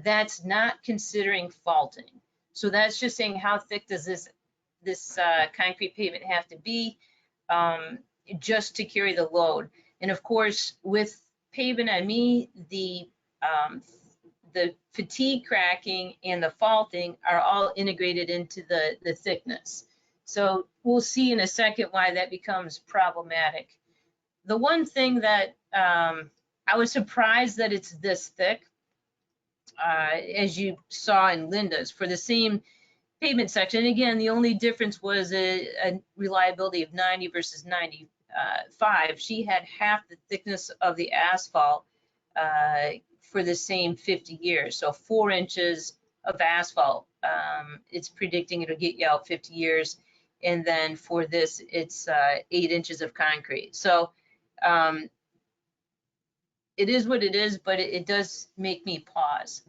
that's not considering faulting. So that's just saying how thick does this concrete pavement have to be just to carry the load. And of course, with Pavement ME, the fatigue cracking and the faulting are all integrated into the thickness. So we'll see in a second why that becomes problematic. The one thing that I was surprised that it's this thick, as you saw in Linda's, for the same pavement section. And again, the only difference was a reliability of 90 versus 95. She had half the thickness of the asphalt for the same 50 years. So 4 inches of asphalt, it's predicting it'll get you out 50 years. And then for this, it's 8 inches of concrete. So it is what it is, but it does make me pause.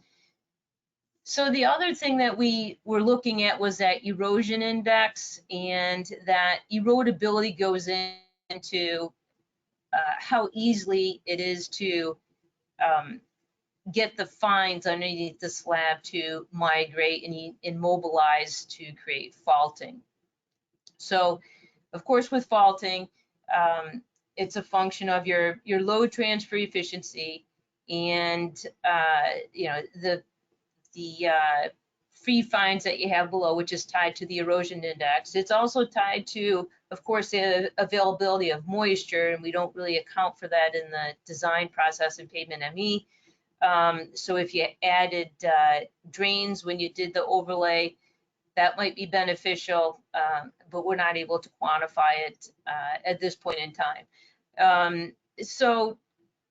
So the other thing that we were looking at was that erosion index, and that erodibility goes into how easily it is to get the fines underneath the slab to migrate and mobilize to create faulting. So of course with faulting, it's a function of your load transfer efficiency and the free fines that you have below, which is tied to the erosion index. It's also tied to, of course, the availability of moisture, and we don't really account for that in the design process in Pavement ME. So if you added drains when you did the overlay, that might be beneficial, but we're not able to quantify it at this point in time. So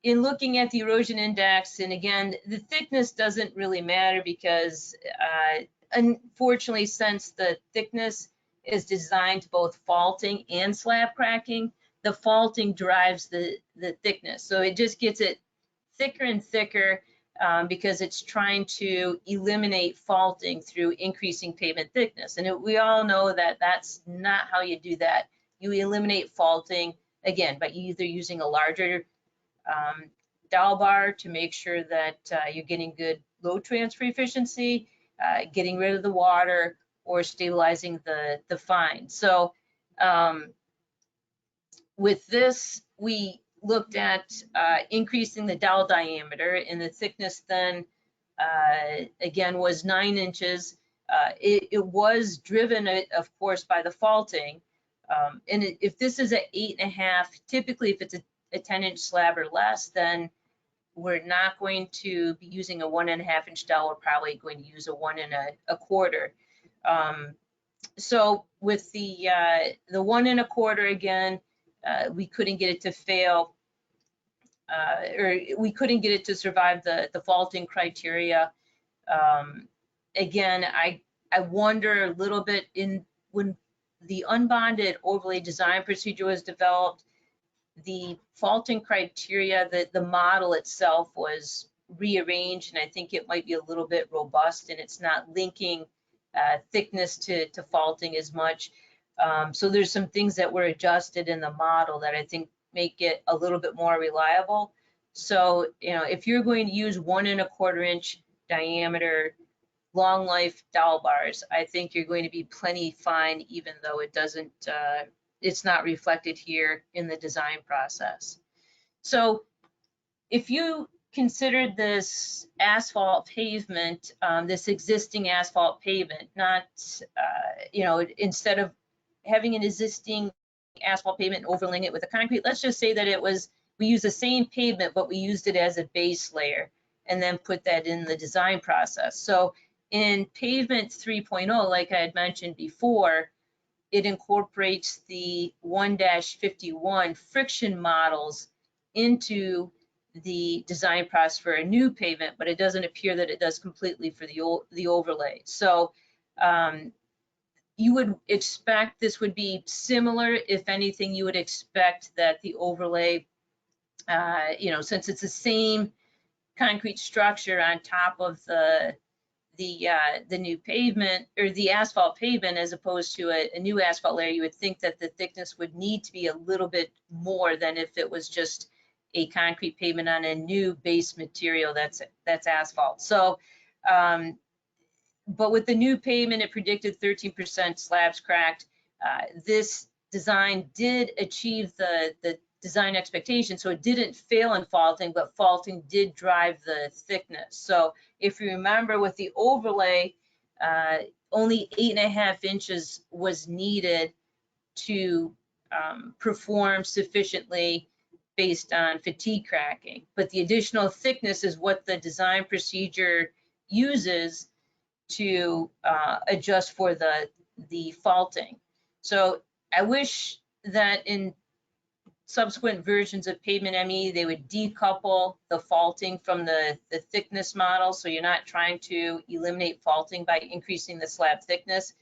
in looking at the erosion index, and again, the thickness doesn't really matter because unfortunately, since the thickness is designed to both faulting and slab cracking, the faulting drives the thickness. So it just gets it thicker and thicker because it's trying to eliminate faulting through increasing pavement thickness. And we all know that that's not how you do that. You eliminate faulting, again, by either using a larger dowel bar to make sure that you're getting good load transfer efficiency, getting rid of the water, or stabilizing the fine. So with this, we looked at increasing the dowel diameter, and the thickness then again was 9 inches. It was driven, of course, by the faulting. And if this is an 8.5, typically if it's a 10-inch slab or less, then we're not going to be using a 1.5-inch dowel. We're probably going to use a 1 1/4. So with the 1 1/4, again, we couldn't get it to fail, or we couldn't get it to survive the faulting criteria. Again, I wonder a little bit when the unbonded overlay design procedure was developed, the faulting criteria, the model itself was rearranged, and I think it might be a little bit robust, and it's not linking thickness to faulting as much. So there's some things that were adjusted in the model that I think make it a little bit more reliable. So, if you're going to use 1 1/4-inch diameter long life dowel bars, I think you're going to be plenty fine, even though it doesn't, it's not reflected here in the design process. So if you considered this asphalt pavement, this existing asphalt pavement, not, instead of having an existing asphalt pavement and overlaying it with a concrete, let's just say that we use the same pavement, but we used it as a base layer and then put that in the design process. So in Pavement 3.0, like I had mentioned before, it incorporates the 1-51 friction models into the design process for a new pavement, but it doesn't appear that it does completely for the overlay. So you would expect this would be similar. If anything, you would expect that the overlay, since it's the same concrete structure on top of the new pavement or the asphalt pavement as opposed to a new asphalt layer, you would think that the thickness would need to be a little bit more than if it was just a concrete pavement on a new base material that's asphalt. So, but with the new pavement, it predicted 13% slabs cracked. This design did achieve the design expectation, so it didn't fail in faulting, but faulting did drive the thickness. So if you remember with the overlay, only 8.5 inches was needed to perform sufficiently based on fatigue cracking. But the additional thickness is what the design procedure uses to adjust for the faulting. So I wish that in subsequent versions of Pavement ME, they would decouple the faulting from the thickness model, so you're not trying to eliminate faulting by increasing the slab thickness.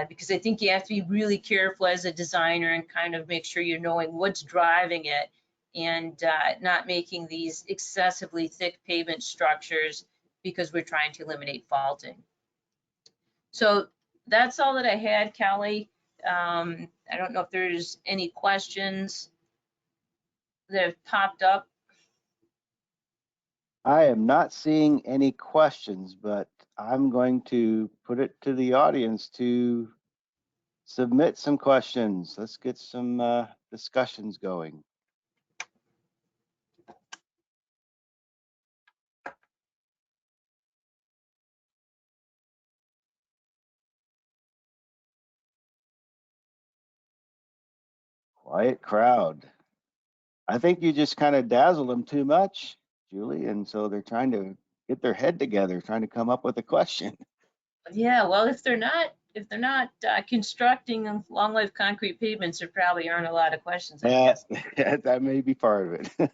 Because I think you have to be really careful as a designer and kind of make sure you're knowing what's driving it, and not making these excessively thick pavement structures because we're trying to eliminate faulting. So that's all that I had, Kelly. I don't know if there's any questions that have popped up. I am not seeing any questions, but I'm going to put it to the audience to submit some questions. Let's get some discussions going. Quiet crowd. I think you just kind of dazzled them too much, Julie, and so they're trying to get their head together, trying to come up with a question. Yeah, well, if they're not constructing long life concrete pavements, there probably aren't a lot of questions, I guess. That may be part of it.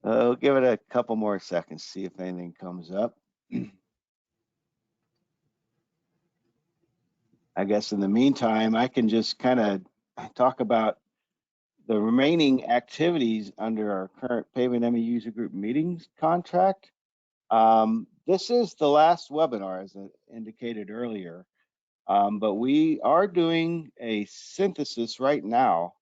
We'll give it a couple more seconds, see if anything comes up. I guess in the meantime, I can just kind of talk about the remaining activities under our current Pavement ME user group meetings contract. This is the last webinar, as I indicated earlier, but we are doing a synthesis right now,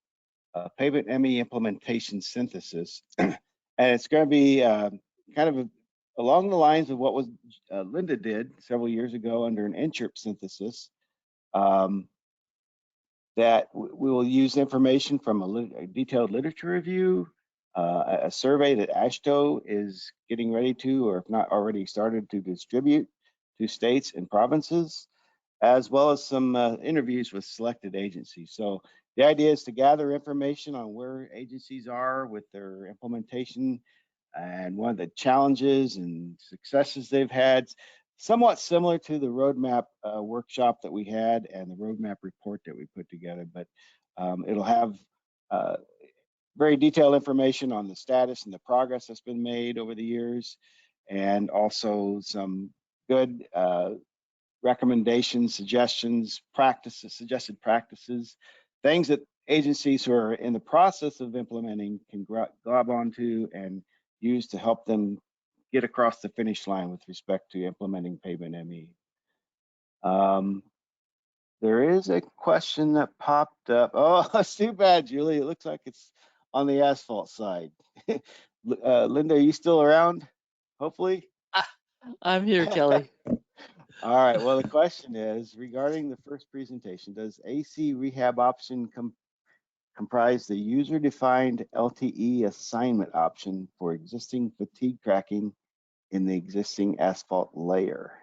a Pavement ME implementation synthesis, and it's going to be kind of along the lines of what was Linda did several years ago under an NCHIRP synthesis. That we will use information from a detailed literature review, a survey that AASHTO is getting ready to, or if not already started to distribute to states and provinces, as well as some interviews with selected agencies. So the idea is to gather information on where agencies are with their implementation and one of the challenges and successes they've had, somewhat similar to the roadmap workshop that we had and the roadmap report that we put together, but it'll have very detailed information on the status and the progress that's been made over the years, and also some good recommendations, suggestions, practices, suggested practices, things that agencies who are in the process of implementing can grab onto and use to help them get across the finish line with respect to implementing Pavement ME. There is a question that popped up. Oh, it's too bad, Julie. It looks like it's on the asphalt side. Linda, are you still around? Hopefully. I'm here, Kelly. All right. Well, the question is regarding the first presentation, does AC rehab option comprise the user-defined LTE assignment option for existing fatigue cracking in the existing asphalt layer?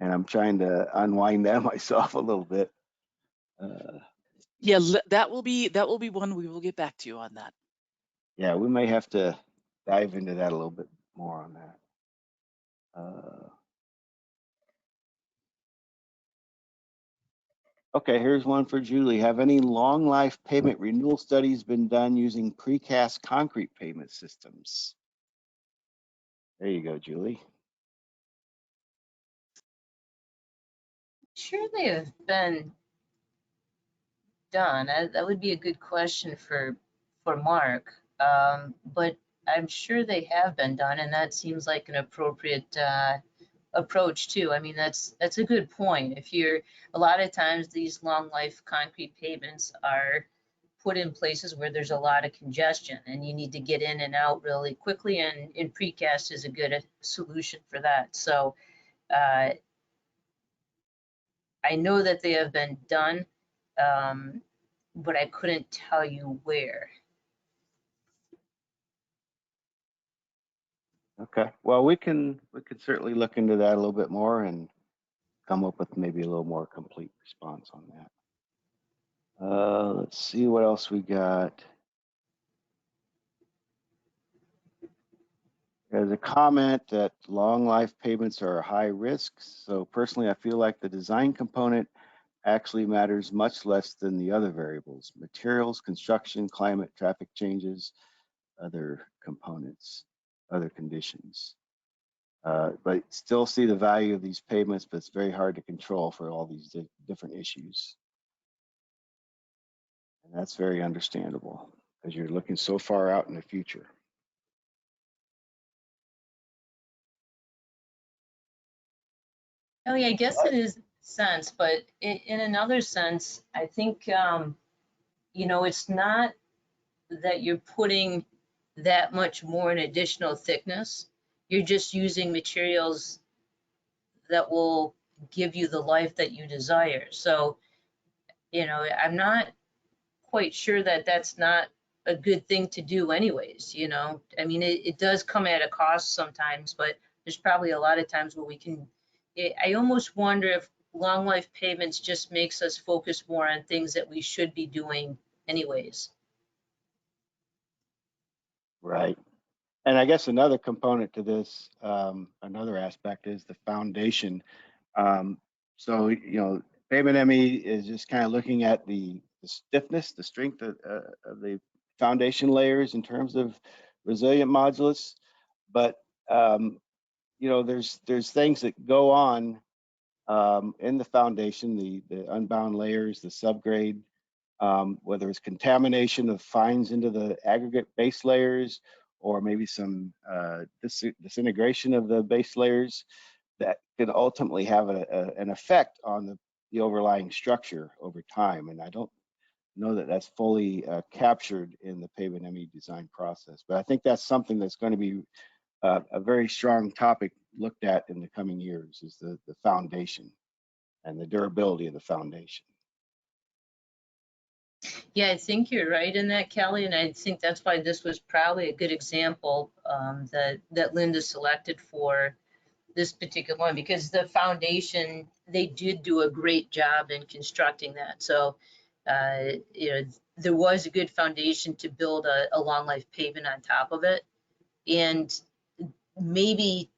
And I'm trying to unwind that myself a little bit. Yeah, that will be one we will get back to you on that. Yeah, we may have to dive into that a little bit more on that. Okay, here's one for Julie. Have any long life pavement renewal studies been done using precast concrete pavement systems? There you go, Julie. Sure, they have been done. That would be a good question for Mark. But I'm sure they have been done, and that seems like an appropriate approach too. I mean, that's a good point. A lot of times these long life concrete pavements are put in places where there's a lot of congestion and you need to get in and out really quickly, and precast is a good solution for that. So I know that they have been done, but I couldn't tell you where. Okay. Well, we can certainly look into that a little bit more and come up with maybe a little more complete response on that. Let's see what else we got. There's a comment that long life pavements are high risk. So personally, I feel like the design component actually matters much less than the other variables: materials, construction, climate, traffic changes, other components, other conditions. But still see the value of these pavements, but it's very hard to control for all these different issues. And that's very understandable because you're looking so far out in the future. Oh, yeah, I guess it is sense, but in another sense, I think, you know, it's not that you're putting that much more in additional thickness. You're just using materials that will give you the life that you desire. So, you know, I'm not quite sure that that's not a good thing to do anyways, you know? I mean, it does come at a cost sometimes, but there's probably a lot of times where we can, I almost wonder if long life pavements just makes us focus more on things that we should be doing anyways. Right. And I guess another component to this, another aspect is the foundation. So, you know, Pavement ME is just kind of looking at the stiffness, the strength of the foundation layers in terms of resilient modulus. But, you know, there's things that go on in the foundation, the unbound layers, the subgrade, whether it's contamination of fines into the aggregate base layers, or maybe some disintegration of the base layers that could ultimately have an effect on the overlying structure over time. And I don't know that that's fully captured in the Pavement ME design process, but I think that's something that's going to be a very strong topic looked at in the coming years, is the foundation and the durability of the foundation. Yeah, I think you're right in that, Kelly, and I think that's why this was probably a good example that Linda selected for this particular one, because the foundation, they did do a great job in constructing that. So, you know, there was a good foundation to build a long life pavement on top of it. And maybe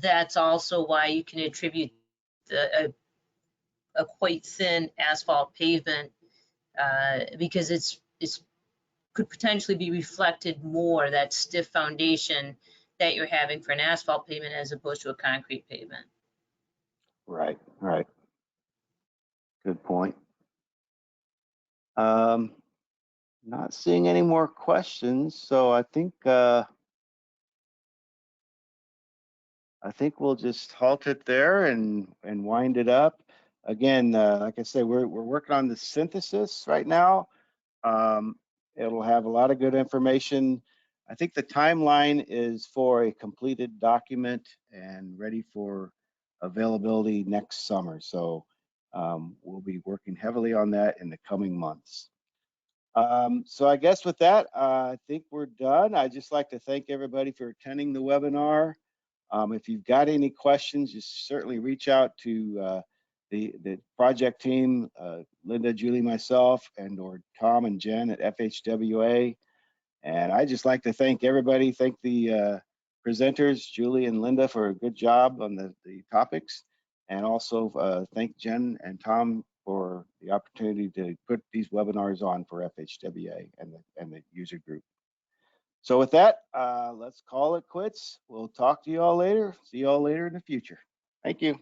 that's also why you can attribute a quite thin asphalt pavement, because it's could potentially be reflected more, that stiff foundation that you're having for an asphalt pavement as opposed to a concrete pavement. Right, right. Good point. Not seeing any more questions, so I think we'll just halt it there and wind it up. Again, like I said, we're working on the synthesis right now. It'll have a lot of good information. I think the timeline is for a completed document and ready for availability next summer. So we'll be working heavily on that in the coming months. So I guess with that, I think we're done. I'd just like to thank everybody for attending the webinar. If you've got any questions, just certainly reach out to the project team, Linda, Julie, myself, and or Tom and Jen at FHWA. And I'd just like to thank everybody. Thank the presenters, Julie and Linda, for a good job on the topics. And also thank Jen and Tom for the opportunity to put these webinars on for FHWA and the user group. So with that, let's call it quits. We'll talk to you all later. See you all later in the future. Thank you.